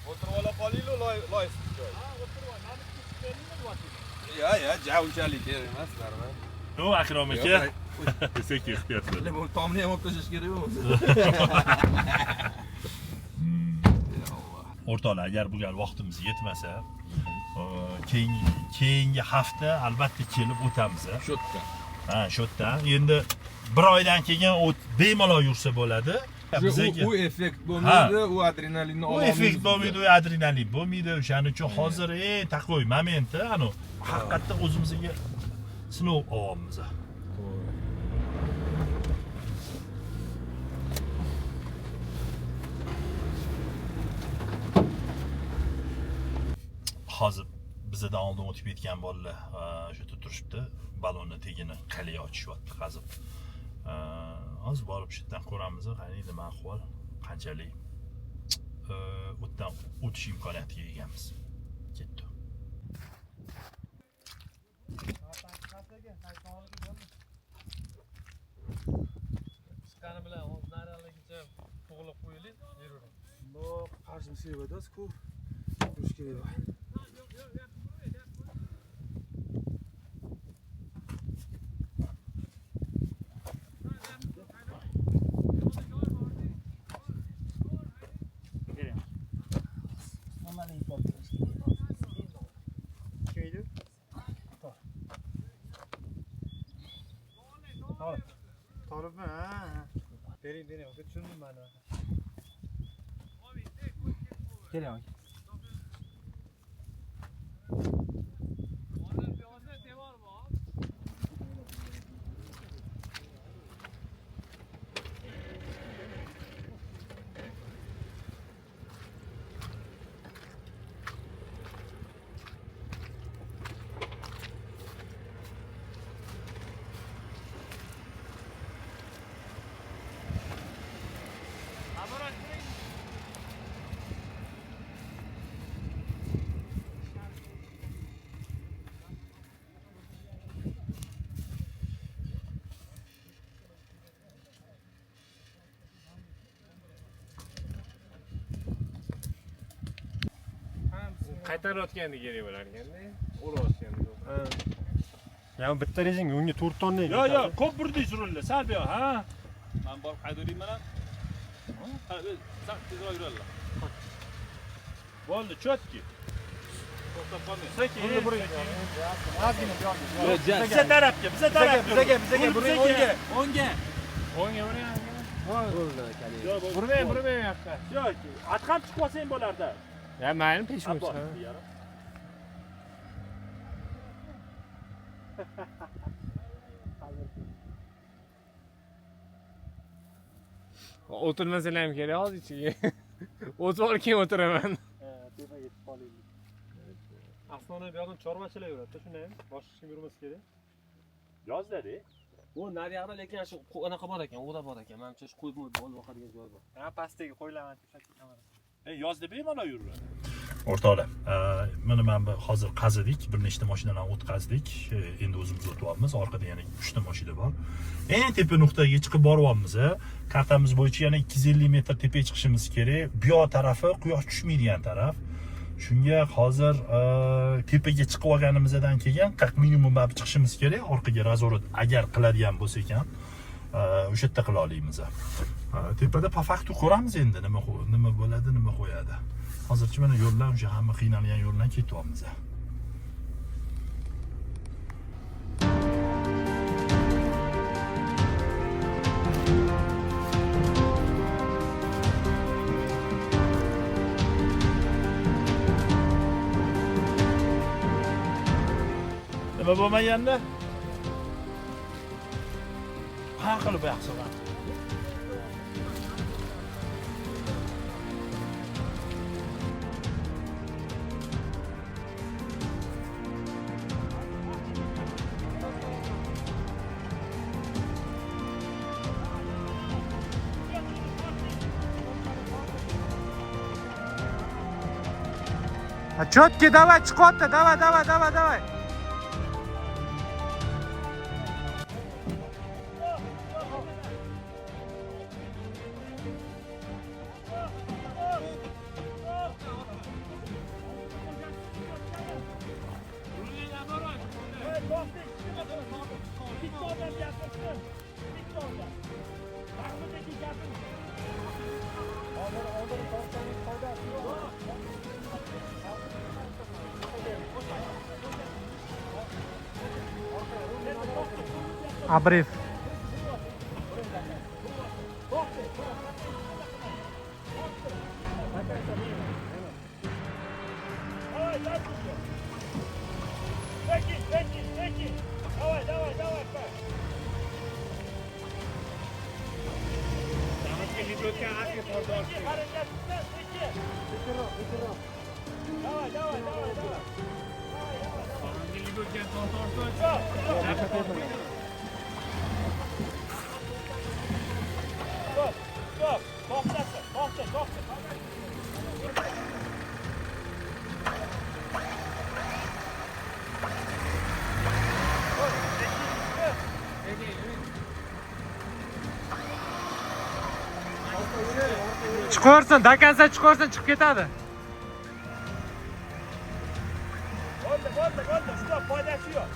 O'tirib ola qolinglar, loysiz joy. Ha, o'tirib ol. Mani kechib keldingmi, yo, ja, unchalik kerak emas, normal. Ну, Akrom aka. Sekin ehtiyot bo'l. Bu tomni ham olib tashlash kerakmi o'zi? O'rtoqlar, agar bu gal vaqtimiz yetmasa, keyingi hafta albatta kelib o'tamiz. Shu yerda. Ha, shu yerda. Endi bir oydan keyin o't bemalol yursa bo'ladi. U effekt bo'lmaydi, u adrenalinni Bu olamiz. effekt bo'lmaydi, u adrenalin bo'lmaydi. O'shaning uchun hozir takoy momenti, ano haqiqatda o'zimizga sinov olyapmiz. Hozir bizdan oldin o'tib ketgan bolalar shu yerda turishibdi. Balonni tagini qaliya ochishyapti qazib. Hozir borib shu yerdan ko'ramiz, qani nima ahvol, qanchalik o'tdan o'tish imkoniyatiga egamiz. Ketdi. Chiqqani bilan naraligicha to'g'rilab qo'yaylik, yeraveramiz. Bu qarshi sevadasiz-ku. Turish kerak. Toribmi? Ha. Bering, tushundim mana. Keling. qaytarayotganda kerak bo'lar ekanda. Urayotganda. Ya bitta rezing unga 4 tonna. Yo, ko'p burdingiz rulni. Sal bu yoq, ha? Men borib qaytarayman ham. Ha, tezroq yuradilar. Bo'ldi, cho'tki. To'xtab qolmang. Sekin. Ozgina bu yoqqa. Biza tarafga. Bizaga, buring o'ngga. O'ngga. O'ngga uring. Burmay bu yoqqa. Yo'q, at ham chiqib olsang bo'lardi. Ya mayli peshim chiqaman. O'tirmasalar ham kerak hozir ichiga. O'tib olib keyin o'tiraman. Tepaga chiqib qolaylik. Aslida bu yoqdan chorvachilar yuradi, shunday ham boshqa hech kim yurmasa kerak. Yozda-da. Bu naryoqda lekin shu anaqa bor ekan, o'da bor ekan. Menimcha shu qo'yib olib boqadigan joy bor. Ha, pastdagi qo'ylarni tashlatib kamera. Yozda bemalol yuradi. O'rtoqlar, mana men hozir qazidik, bir nechta mashinalarni o'tkazdik. Endi o'zimiz o'tyapmiz. Orqada yana 3 ta mashina bor. Eng tepa nuqtaga chiqib boryapmiz. Kartamiz bo'yicha yana 250 metr tepaga chiqishimiz kerak. Bu yoq tarafi quyosh tushmaydigan taraf. Shunga hozir tepaga chiqib olganimizdan keyin 40 minimum bo'lib chiqishimiz kerak. Orqaga razvorot agar qiladigan bo'lsa ekan, o'sha yerda qila olamiz. Tepada po faktu ko'ramiz endi nima bo'ladi, nima qo'yadi. Hozircha mana yo'llar o'sha hamma qiynalgan yo'ldan ketyapmiz. Nima bo'lmaganda? Qanaqa qilib yaxshiroq? Четкий, давай, чкотта, давай. Обрыв. Chiqarsin, dakansa chiqarsin, chiqib ketadi. Bo'ldi, shunday foydasi yo'q.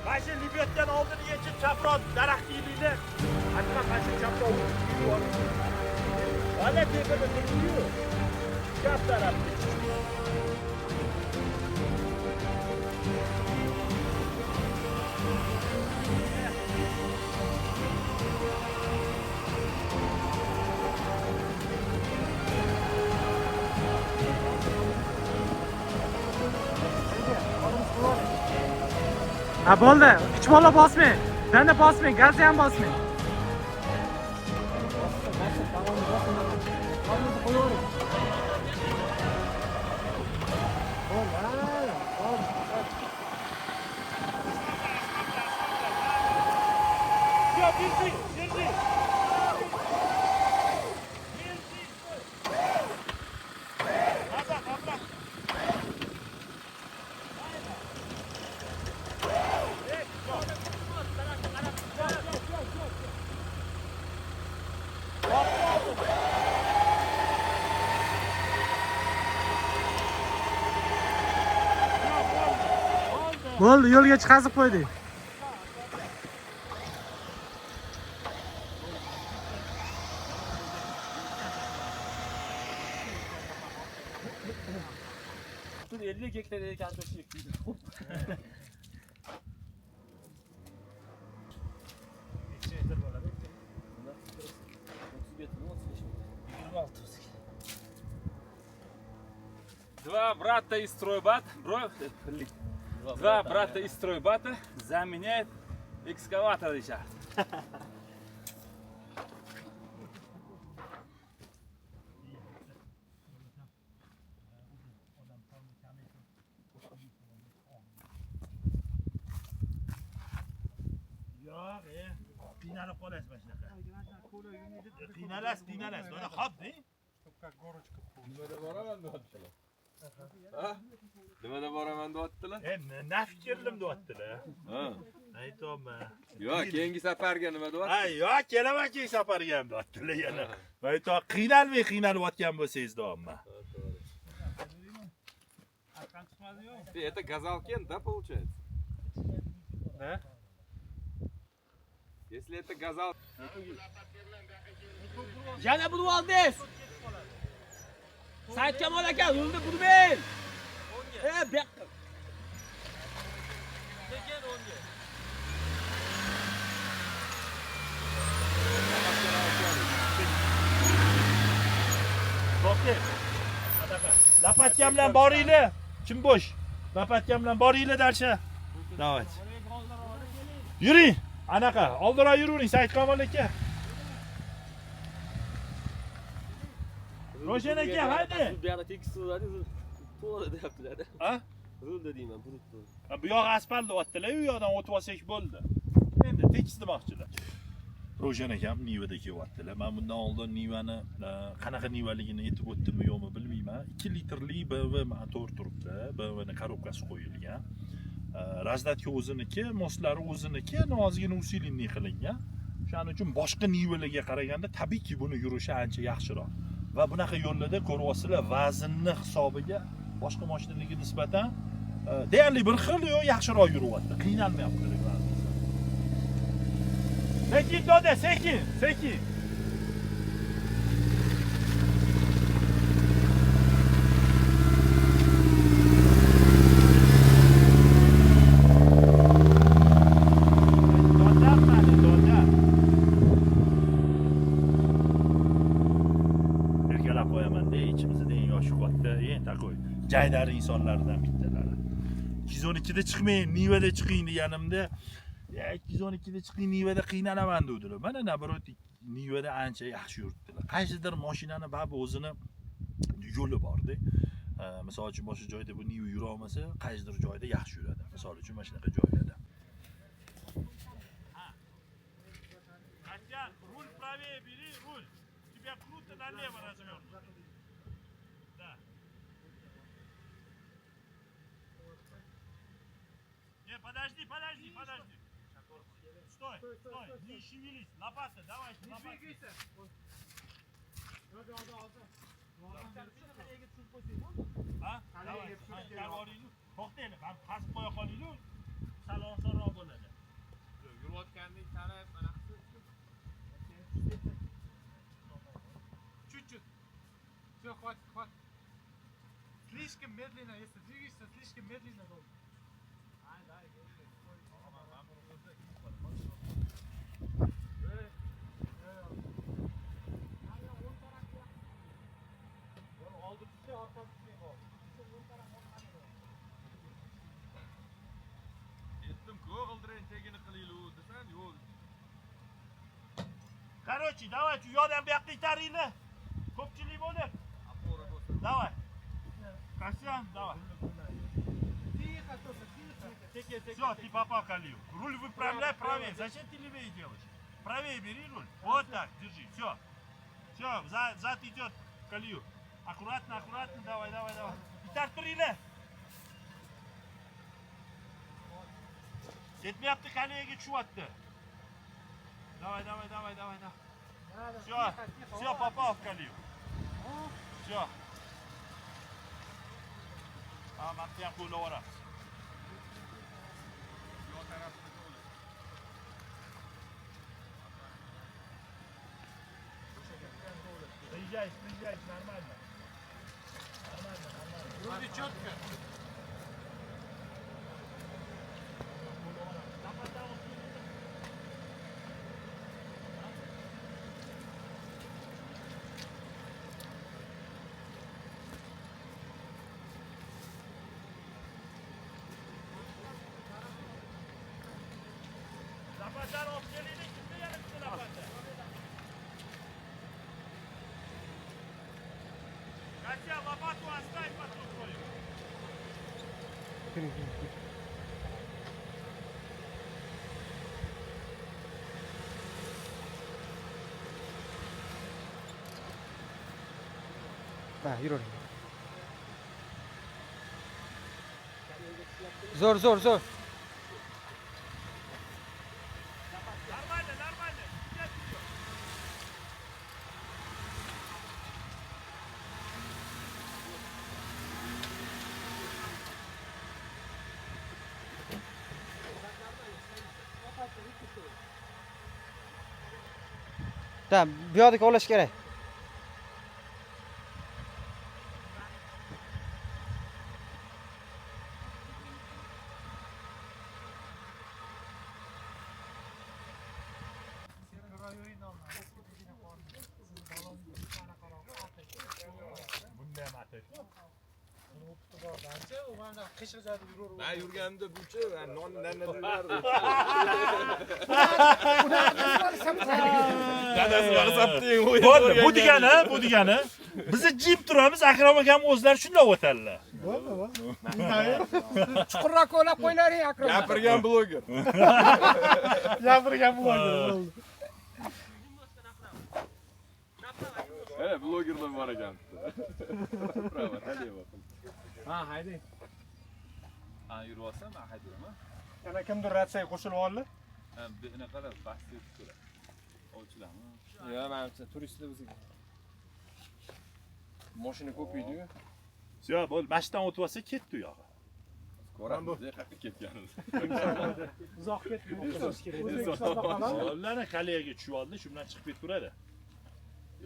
Mashina libiyotdan oldin yechib chaproq daraxt yilinglar. Hatto mashina chaproq yubordi. Mana tepada turibdi-yu. Chap tarafda. Ha bo'ldi, hech bola bosmang. Dana bosmang, gazni ham bosmang. Bo'ldi, yo'lga chiqazib qo'ydik. Два брата из стройбата, два брата из стройбата заменяют экскаватор сейчас. Yo'q, qiynalib qolasiz mana shunaqa. Qiynalasiz. Mana xopdi. Nimada boraman deyaptilar? Ha? Nimada boraman deyaptilar? Naf keldim deyaptilar. Ha. Aytolman. Yo'q, keyingi safarga nima deyapti? Yo'q, kelaman keyin safarga ham deyaptilar yana. Aytol qiynalmayotgan bo'lsangiz deyapman. Это газалкен, да, получается? Да? Если это газал... Yana buni oldingiz. Said Kamol aka, yo'lda burmang. Bu yoqqa. Sekin o'ngga. To'xtang. Anaqa. Lapatka bilan boringlar. Kim bo'sh? Lapatka bilan boringlar dalsha. Davay. Yuring. Anaqa, oldinroq yuravering Said Kamol aka. Roshan aka, haydi. Bu yoqda tekis so'radingiz. To'g'ri deyaptilar. Ha? Rulda deyman, burutda. Bu yoq asfalt deyaptilar, u yoqdan o'tib olsak bo'ldi. Endi tekis demoqchilar. Roshan akam Nivada kelyaptilar. Men bundan oldin Nivani qanaqa Nivaligini aytib o'tdimmi yo'qmi bilmayman. 2 litrli BMW motor turibdi. BMWning korobkasi qo'yilgan. Razdatka o'ziniki, moslari o'ziniki, ozgina usilinlik qilingan. Shuning uchun boshqa Nivalarga qaraganda tabiiyki buni yurishi ancha yaxshiroq. Va bunaqa yo'llarda ko'ryapsizlar, vaznni hisobiga boshqa mashinalarga nisbatan deyarli bir xil yo yaxshiroq yuryapti. Qiynalmayapti. Sekin doda, sekin. Jaydari insonlardan bittalari. 212 da chiqmang, Nivada chiqing deganimda, 212 da chiqing, Nivada qiynalaman dedilar. Mana nabrot Nivada ancha yaxshi yuribdilar. Qaysidir mashinani babi o'zini yo'li bor-da. Misol uchun boshqa joyda bu Niva yura olmasa, qaysidir joyda yaxshi yuradi. Misol uchun mana shunaqa joylarda. Katya, rul правее бери, руль. Тебя круто налево развернуть. Да. Подожди. Стой, не шевелись. Лопата, давай, лопата. Не двигайся. Давай, to'xtayli, qasib qo'ya qolaylik. Salon-salon bo'ladi. Yurayotgandek tanib, mana Чуть-чуть. Все, хватит. Слишком медленно, если двигаешься, слишком медленно должен. Короче, давайте, yo'dan bu yoqqa itaringlar. Ko'pchilik bo'lib. Давай. Касьян, давай. Все, ты попал в колею. Руль выправляй правее. Зачем ты левее делаешь? Правее бери руль. Вот так, держи. Все. Все, зад идет в колею. Аккуратно. Давай. Итак, турили. Ketmayapti колеяga tushyapti. Давай. Все, попал в колею. Все. Mana ham qo'ylaveramiz. приезжайте, нормально. Вроде четко. Zapatar olib kelaylik, kimda yana bitta zapata? Katya, лопату оставь потом свою. Zo'r. Нормально. Сидят вперед. Tamam, bu yoqda ovlash kerak. Bunday ham ateş. Ben yurganimda buchi nondan yurardi. Dadasi g'azabding Bo'ldi, bu degani, biz jim turamiz, Akram akam o'zlari shunday o'tadilar. Chuqurroq o'ylab qo'ylaring, Akram. Gapirgan bloger. Gapirgan bo'ldi. Blogerlar bor ekan. Prava, talaba. Ha, haydang. Ha, yuribsam, men haydayman. Yana kimdir ratsiyaga qo'shilib oldi? Ha, bunaqalar pastga tushadi. Ovchilarmi? Ya, menimcha turistlar bizga. Mashina ko'paydi-yu. Yo, bo'l, mashinadan o'tib olsa ketdi u yog'i. Ko'ramiz, qayerga ketganimiz. Uzoq ketdi. Ularni kaleyaga tushib oldi, shu bilan chiqib ketaveradi.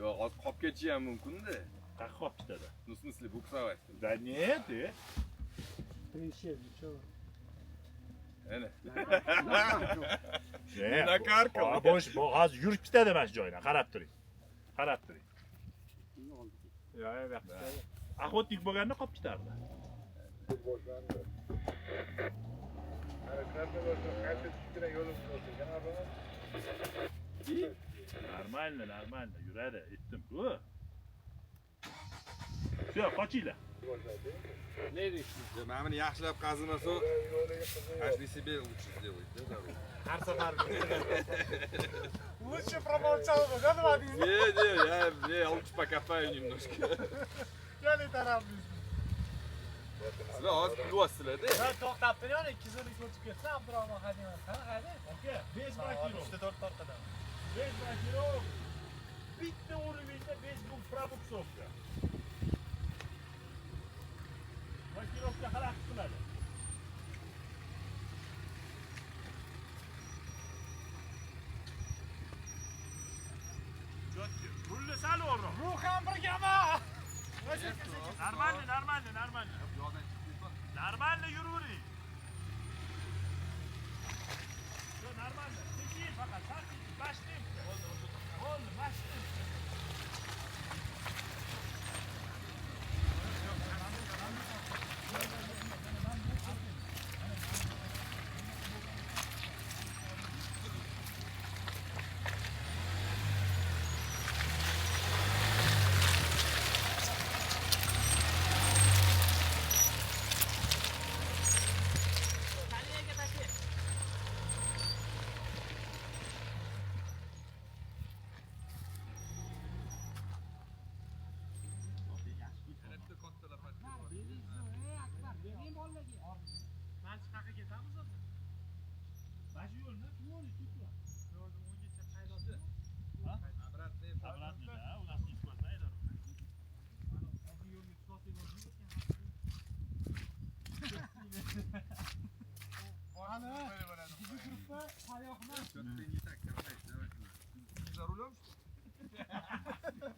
Yo'q, hozir qolib ketishi ham mumkin-da. Qaqib qolib ketadi. В смысле, буксовать. Да нет, Ana. Ne? Nakarka. Boş, bu hozir yurib ketadi mana shu joydan, qarab turing. Yo, yo'q. Охотник bo'lganda qolib ketardi. Нормально, yuradi, aytdim. Все, qochinglar. Ne deysiz? Mana buni yaxshilab qazimasa, каждый себе лучше сделает, да, дорогу. Har safar. Лучше промолчал бы, да, nima deysiz? Не, я лучше покопаю немножко. Yana tarafimiz. Sizlar hozir kutyapsizlar-da. Ha, to'xtab turing, 200 o'tib ketsa, Abdurahmon haydayman. Qani hayday? Aka, 5 kilo. 3-4 orqadan. 5 kilo. Bitta urinishda 5 kun пробуксовка. Makirovka xalaqit qiladi. Jotki, rulni sal o'rroq. Ruhan birgami? Нормально. Нормально yuravering. Yo, нормально. Tekin faqat, bashlaymiz. Bo'ldi, bashlaymiz.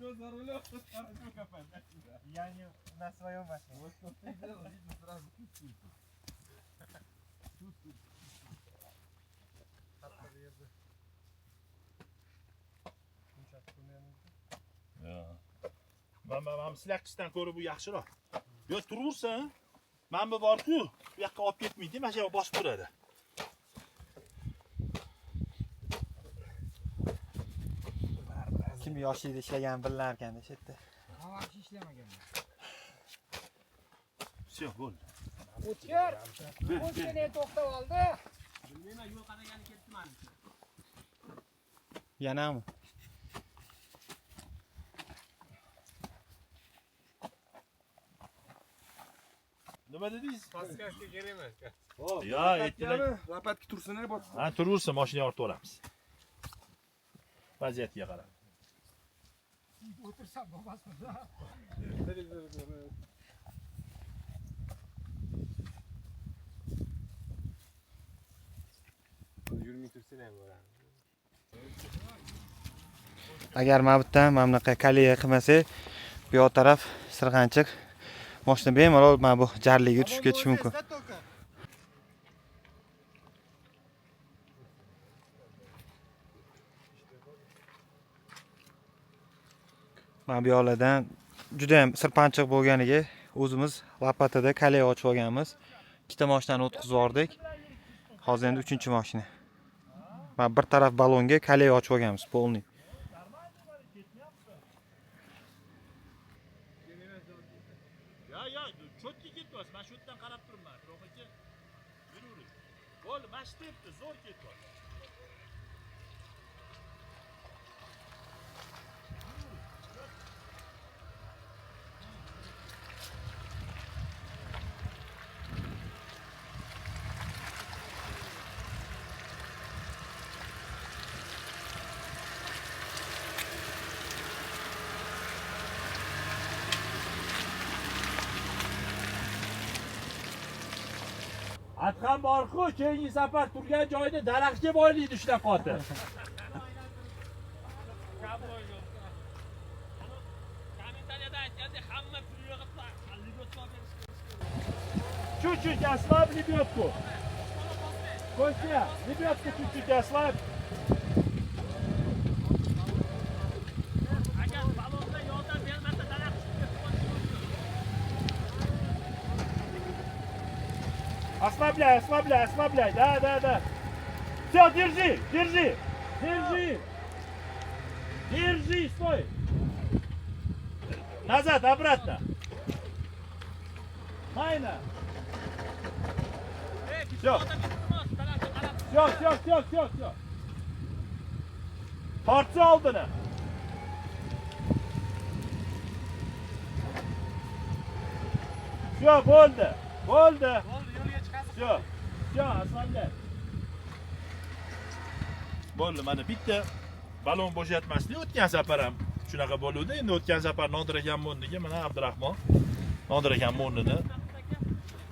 Что за рулем? Я не на своем машине. Вот что ты делал, видно, сразу чувствуется. Mana silakchidan ko'ra bu yaxshiroq. Yo turaversin. Mana bu bor-ku, bu yoqqa olib ketmaydi, mana shu yerga bosib turadi. Kim yoshida ishlagan bilarkan shu yerda. Havashi ishlamagan. Всё, bo'ldi. O'tkir. O'tkir to'xtab oldi. Bilmayman, yo'l qadagani ketdi menimcha. Yanami? Nima dedingiz? Paskashga kerak emas. Yo, aytdilar. Lapatga tursinlar, bor. Ha, turaversin, mashinaga ortib olamiz. Vaziyatga qarab. O'tirsam bo'lmasmidi? Yurmay tursin ham bo'ladi. Agar mana bu yerdan mana bunaqa kolleya qilmasa, bu yoq taraf sirg'anchiq mashina bemalol mana bu jarligiga tushib ketishi mumkin. Mana bu yoqlardan juda ham sirpanchiq bo'lganiga o'zimiz lopatada kolleya ochib olganmiz. Ikkita mashinani o'tkazib yubordik. Hozir endi 3-mashina. Mana bir taraf balonga kolleya ochib olganmiz, polniy. Yo, cho'tga ketyapsiz. Men shu yerdan qarab turibman. Ro'qaga yuravering. Bo'ldi, mash debdi, zo'r ketyapti. Atxam bor-ku, keyingi safar turgan joyda daraxtga boylaydi shuna qotib. Kommentariyada aytganda hamma pul yig'ib libyotka berishdi. Чуть-чуть ослабь лебедку. Костя, лебедку чуть-чуть ослабь. Agar balonda yordam bermasa daraxt Ослабляй. Да. Все, держи, стой. Назад, обратно. Майна. Все. Tortsa oldini. Все, bo'ldi. yo'lga chiqasiz. Все, asfaltlar. Bo'ldi, mana bitta balon bo'shatmaslik o'tgan safar ham shunaqa bo'luvdi. Endi o'tgan safar Nodir aka o'rniga mana Abdurahmon Nodir aka o'rnini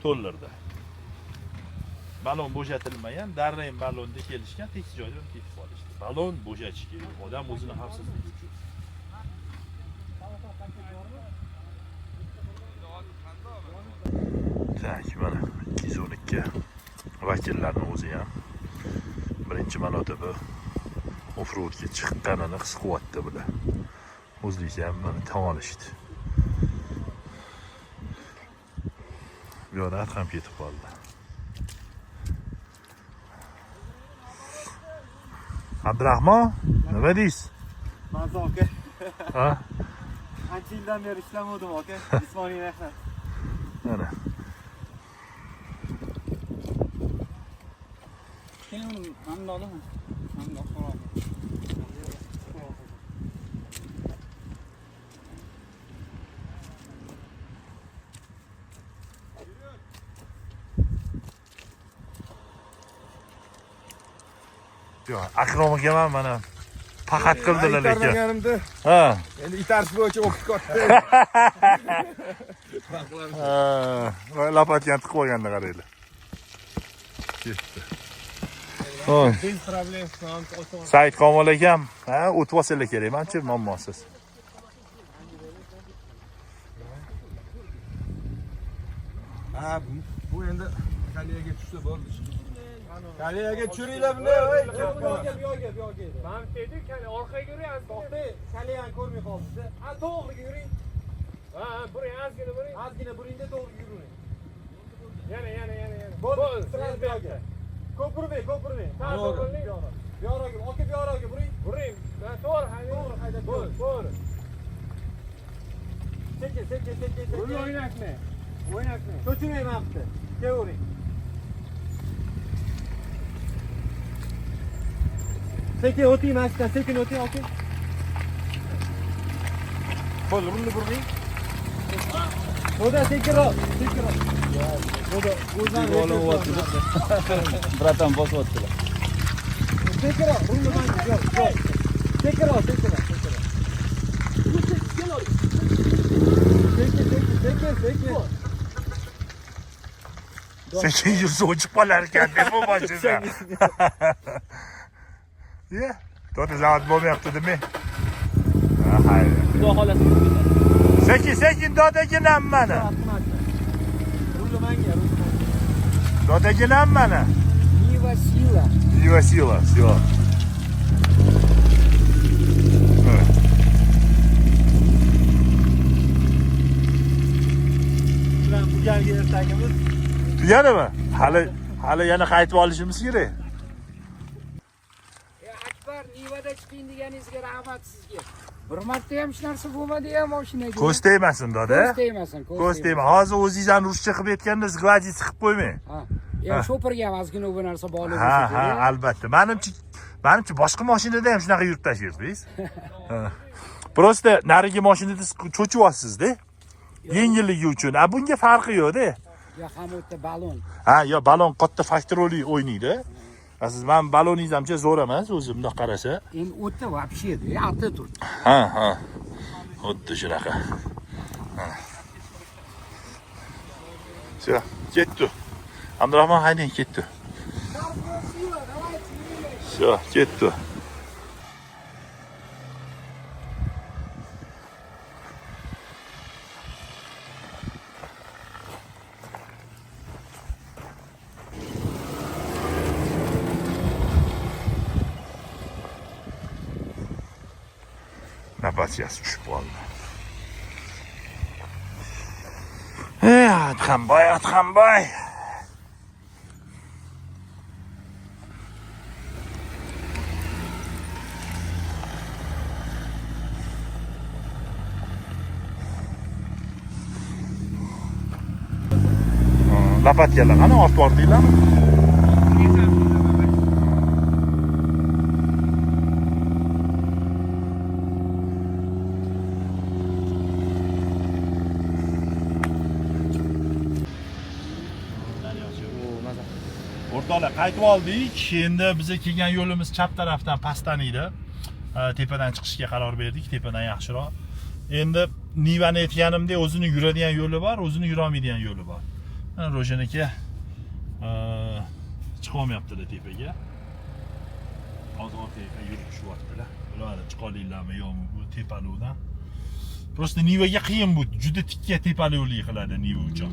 to'ldirdi. Balon bo'shatilmagan, darrang balonda kelishgan, tekis joydan tekib olishdi. Balon bo'shatish kerak. Odam o'zini xavfsizligi uchun. Tak, mana 212 vakillarning o'zi ham birinchi marotaba offroadga chiqqanini his qilyapti bular. O'zligi ham mana tan olishdi. Bu yoqda ham ketib qoldi. Abdurahmon, nima deysiz? Manzo aka. Ha? Ancha yildan beri ishlamadim aka. Jismoniy mehnat. Mana. Yo, Akrom aka ham mana paxat qildilar lekin. Itarmaganimda. Ha. Endi itarish bo'yicha o'qib qotdi. Ha, lapatgan tiqib olganda qaranglar. Ketdi. Hoy. Без проблем. Said Komil akam, ha, o'tib olsalar kerak, menchi muammosiz. Ha, bu endi kaliyaga tushsa bo'ldi. Kaliyaga tushiringlar bunday, voy. Man dedik, hani orqaga yuring, to'xtay. Kaliyani ko'rmay qoldi. Ha, to'g'riga yuring. Ha, buring, ozgina buring. Ozgina buringda to'g'riga yuring. Yana. Bo'ldi. Ko'pirmay. Ha, to'g'rilik. Buyoraga buring. Buring. Ha, to'g'ri haydab. Bo'ldi. Sekin. O'ynakmi? Ko'chirmayman haqda. Kelavering. Sekin o'ting, mashqdan sekin o'ting, okey. Bo'l, rulni buring. To'da sekinroq. To'da o'zlari olyapti. Bratan bosyaptilar. sekinroq, rulni manga yo'q. Sekinroq. Sekin. 8 yursa o'chib qolar ekan deb bu boshida. Ye, to'g'ri zavod bo'lmayapti demi? Ha, hayır. Xudo xolasa. Sekin dodaginam mana. Rulni manga. Dodaginam mana. Нива сила. Сила, все. Bilan bu galgi ertagimiz. Tugadimi? Hali yana qaytib olishimiz kerak. Akbar Nivada chiqing deganingizga rahmat sizga. Bir marta ham hech narsa bo'lmadi ham mashinaga. Ko'z tegmasin doda. Ko'z tegmasin. Ko'z tegma. Hozir o'zingizlarni ruscha qilib aytganda zgvaji chiqib qo'ymang. Ha. Ya sho'pirga ham ozgina bu narsa bog'liq Ha, bo'lsa. albatta. Menimcha boshqa mashinada ham shunaqa yurib tashlaysiz. Prosta narigi mashinada cho'chyapsiz-da. Yengilligi uchun. Bunga farqi yo'q-da. Ya ham o'tda balon. Ha, yo balon katta faktor roli o'ynaydi. Siz men baloningizamcha zo'r emas, o'zi bundoq qarasa. Endi o'tda вообще, altta turibdi. Ha. Xuddi shunaqa. Все, ketdi. Abdurahmon haydang ketdi. Все, ketdi. Nafasiyasi tushib qoldi. Atxamboy. Lapatkalar qani ortib-ortinglarmi? O'rtoqlar, qaytib oldik. Endi biza kelgan yo'limiz chap tarafdan pastdan edi. Tepadan chiqishga qaror berdik, tepadan yaxshiroq. Endi Nivani aytganimdek, o'zini yuradigan yo'li bor, o'zini yura olmaydigan yo'li bor. Mana Ro'shan aka chiqa olmayaptilar tepaga. Hozir orqaga yurib tushyaptilar. Ularni chiqa olinglarmi yo'qmi bu tepalikdan? Prosta Nivaga qiyin bu, juda tikka tepaliklik qiladi Niva uchun.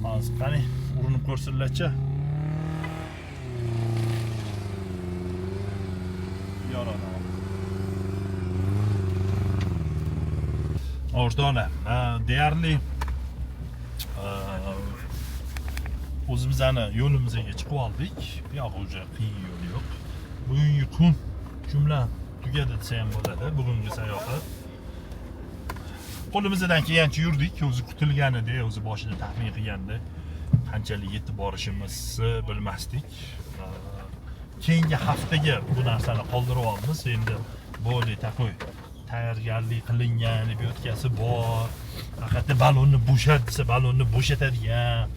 Hozir qani urinib ko'rsinlarcha. O'rtoqlar, deyarli o'zimizning yo'limizga chiqib oldik. Bu yoq o'zi qiyin yo'l yo'q. Bugungi kun jumla tugadi desa ham bo'ladi. Bugungi sayohat. Qo'limizdan kelgancha yurdik. O'zi kutilganidek, o'zi boshida taxmin qilganda qanchalik yetib borishimizni bilmasdik. Keyingi haftaga bu narsani qoldirib olamiz. Endi bo'ldi takoy tayyorgarlik qilingan deb yo'tkasi bor. Faqat balonni bo'shat desa balonni bo'shatadigan.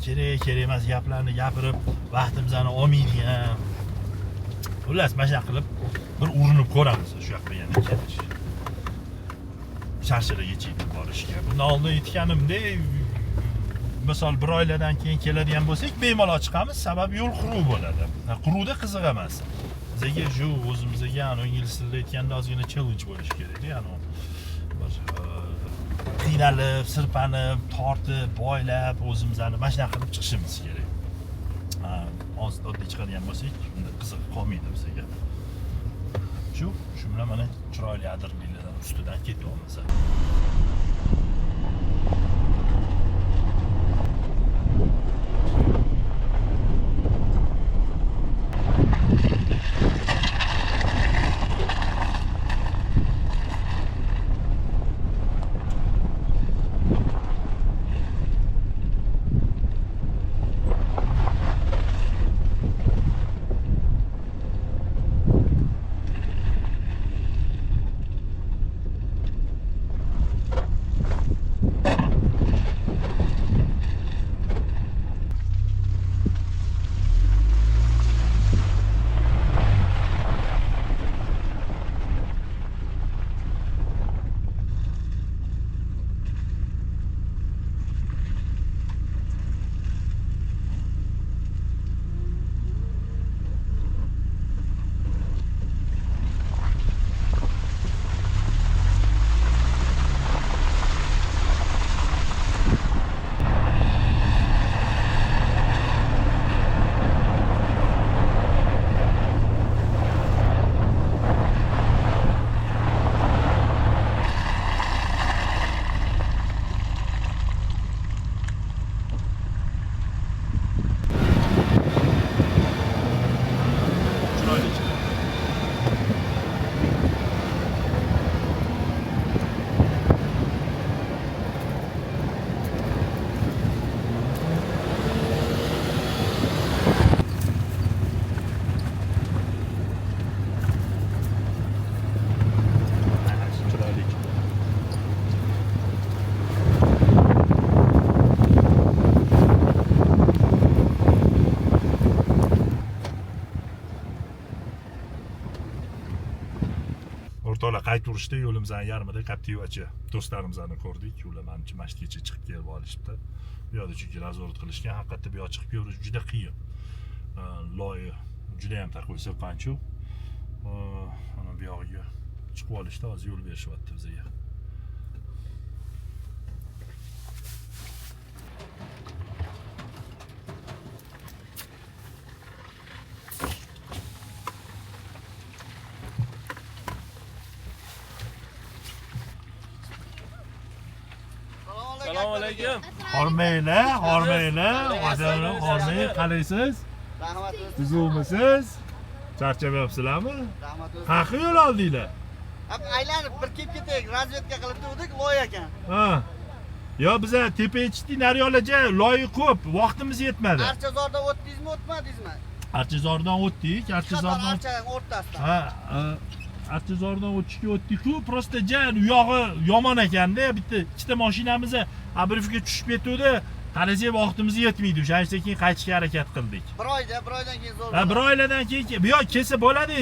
Kerak emas gaplarni gapirib vaqtimizni olmaydigan. Xullas, mana shunaqa qilib bir urinib ko'ramiz shu yoqqa yana kelish. Sharshiraga yetib borishga. Bundan oldin aytganimdek, misol bir oiladan keyin keladigan bo'lsak, bemalol chiqamiz, sababi yo'l quruq bo'ladi. Quruqda qiziq emas. Bizga shu o'zimizga ingliz tilida aytganda ozgina challenge bo'lish kerak, ya'ni bir qiynalib, sirpanib, tortib, boylab o'zimizni mana shunaqa qilib chiqishimiz kerak. Oddiy chiqadigan bo'lsak, unda qiziq qolmaydi bizga. Shu bilan mana chiroyli adirliklardan ustidan ketyapmiz. O'rtoqlar qayturishda yo'limizning yarmida Captivachi do'stlarimizni ko'rdik. Ular menimcha masjidgacha chiqib kelib olishibdi. Bu yerda chunki nazorat qilishgan, haqiqatda bu yoqqa chiqib kelish juda qiyin. Loyi juda ham taqoy sirpanchu. Mana bu yoqqa chiqib olishda hozir yo'l berishyapti bizga. Assalomu alaykum. Hormaylar, odamlar hormay, qalaysiz? Rahmat do'stim. Tuzukmisiz? Charchamayapsizlarmi? Rahmat do'stim. Qanaqa yo'l oldinglar? Aylanib bir kelib ketaylik, razvedka qilib turdik, loy ekan. Ha. Yo biza tepaga chiqdik, naryoqlarga loyi ko'p, vaqtimiz yetmadi. Archazordan o'tdingizmi, o'tmadingizmi? Archazordan o'tdik, Archazordan o'rtasida. Ha, Archazordan o'tdik-ku, prosta jan u yog'i yomon ekanda, bitta ikkita mashinamiz Abrifga tushib ketdi. Qarasak vaqtimiz yetmaydi. O'shaning uchun keyin qaytishga harakat qildik. Bir oydan keyin zo'r. Ha, bir oylardan keyin, bu yoq kelsa bo'ladi,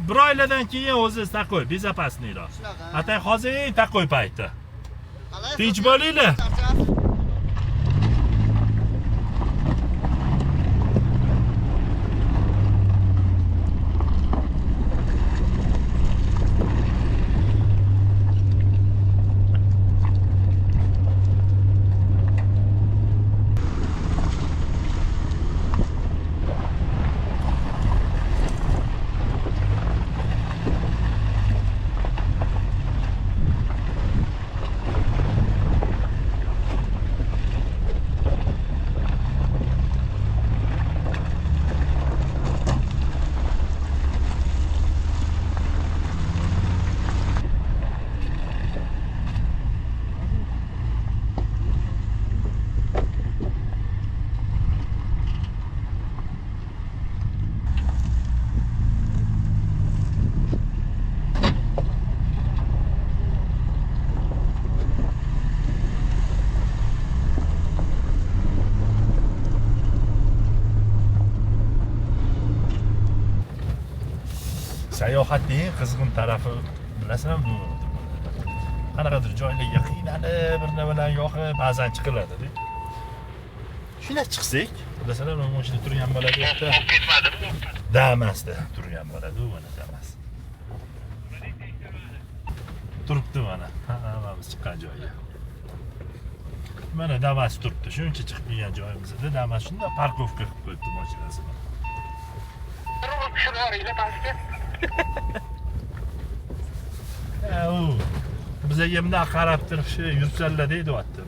bir oylardan keyin o'zi takoy, bezopasniyroq. Shunaqa. Atay hozir takoy payti. Tinch bo'linglar. Sayohatning qizg'in tarafi bilasizmi? Qanaqadir joylarga qiynalib, bir nima bilan yoqib, ba'zan chiqiladi. Shunday chiqsak, bilasizlar, mashina turgan bo'ladi yoqda. Damasda turgan bo'ladi, u mana damas. Turibdi mana. Hammamiz chiqqan joyga. Mana Damas turibdi. Shuncha chiqib kelgan joyimizda Damas shunda parkovka qilib qo'yibdi mashinasini. Tushirvoringlar pastga. U bizga bunday qarab turib shu yursanlar deyapti.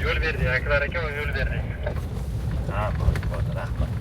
Yo'l berdi, aklar aka yo'l berdi. Ha, bo'ldi, rahmat.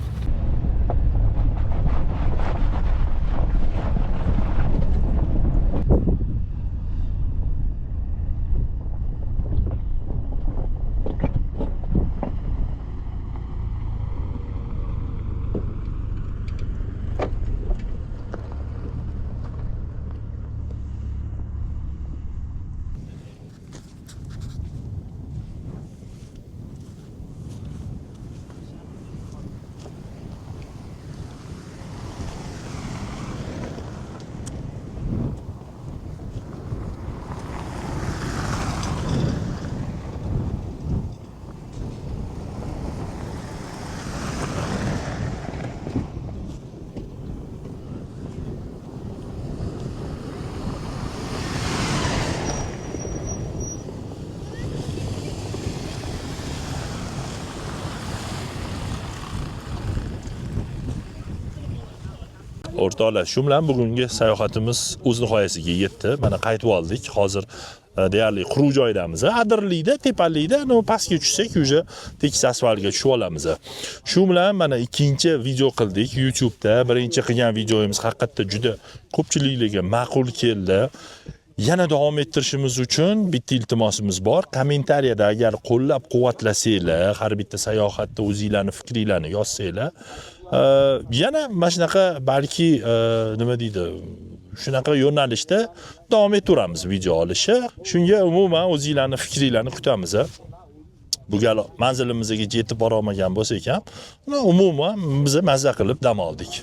O'rtoqlar, shu bilan bugungi sayohatimiz o'z nihoyasiga yetdi. Mana qaytib oldik. Hozir deyarli quruq joydamiz. Adirlikda, tepalikda, pastga tushsak, уже tekis asfaltga tushib olamiz. Shu bilan mana ikkinchi video qildik YouTube'da. Birinchi qilgan videomiz haqiqatda juda ko'pchiliklarga ma'qul keldi. Yana davom ettirishimiz uchun bitta iltimosimiz bor. Kommentariyada agar qo'llab-quvvatlasanglar, har bitta sayohatda o'zingizlarning fikringizni yozsanglar, yana mana shunaqa balki nima deydi, shunaqa yo'nalishda davom ettiramiz video olishni. Shunga umuman o'zingizlarning fikringizni kutamiz. Bu gal manzilimizga yetib bora olmagan bo'lsak ham, umuman biz mazza qilib dam oldik.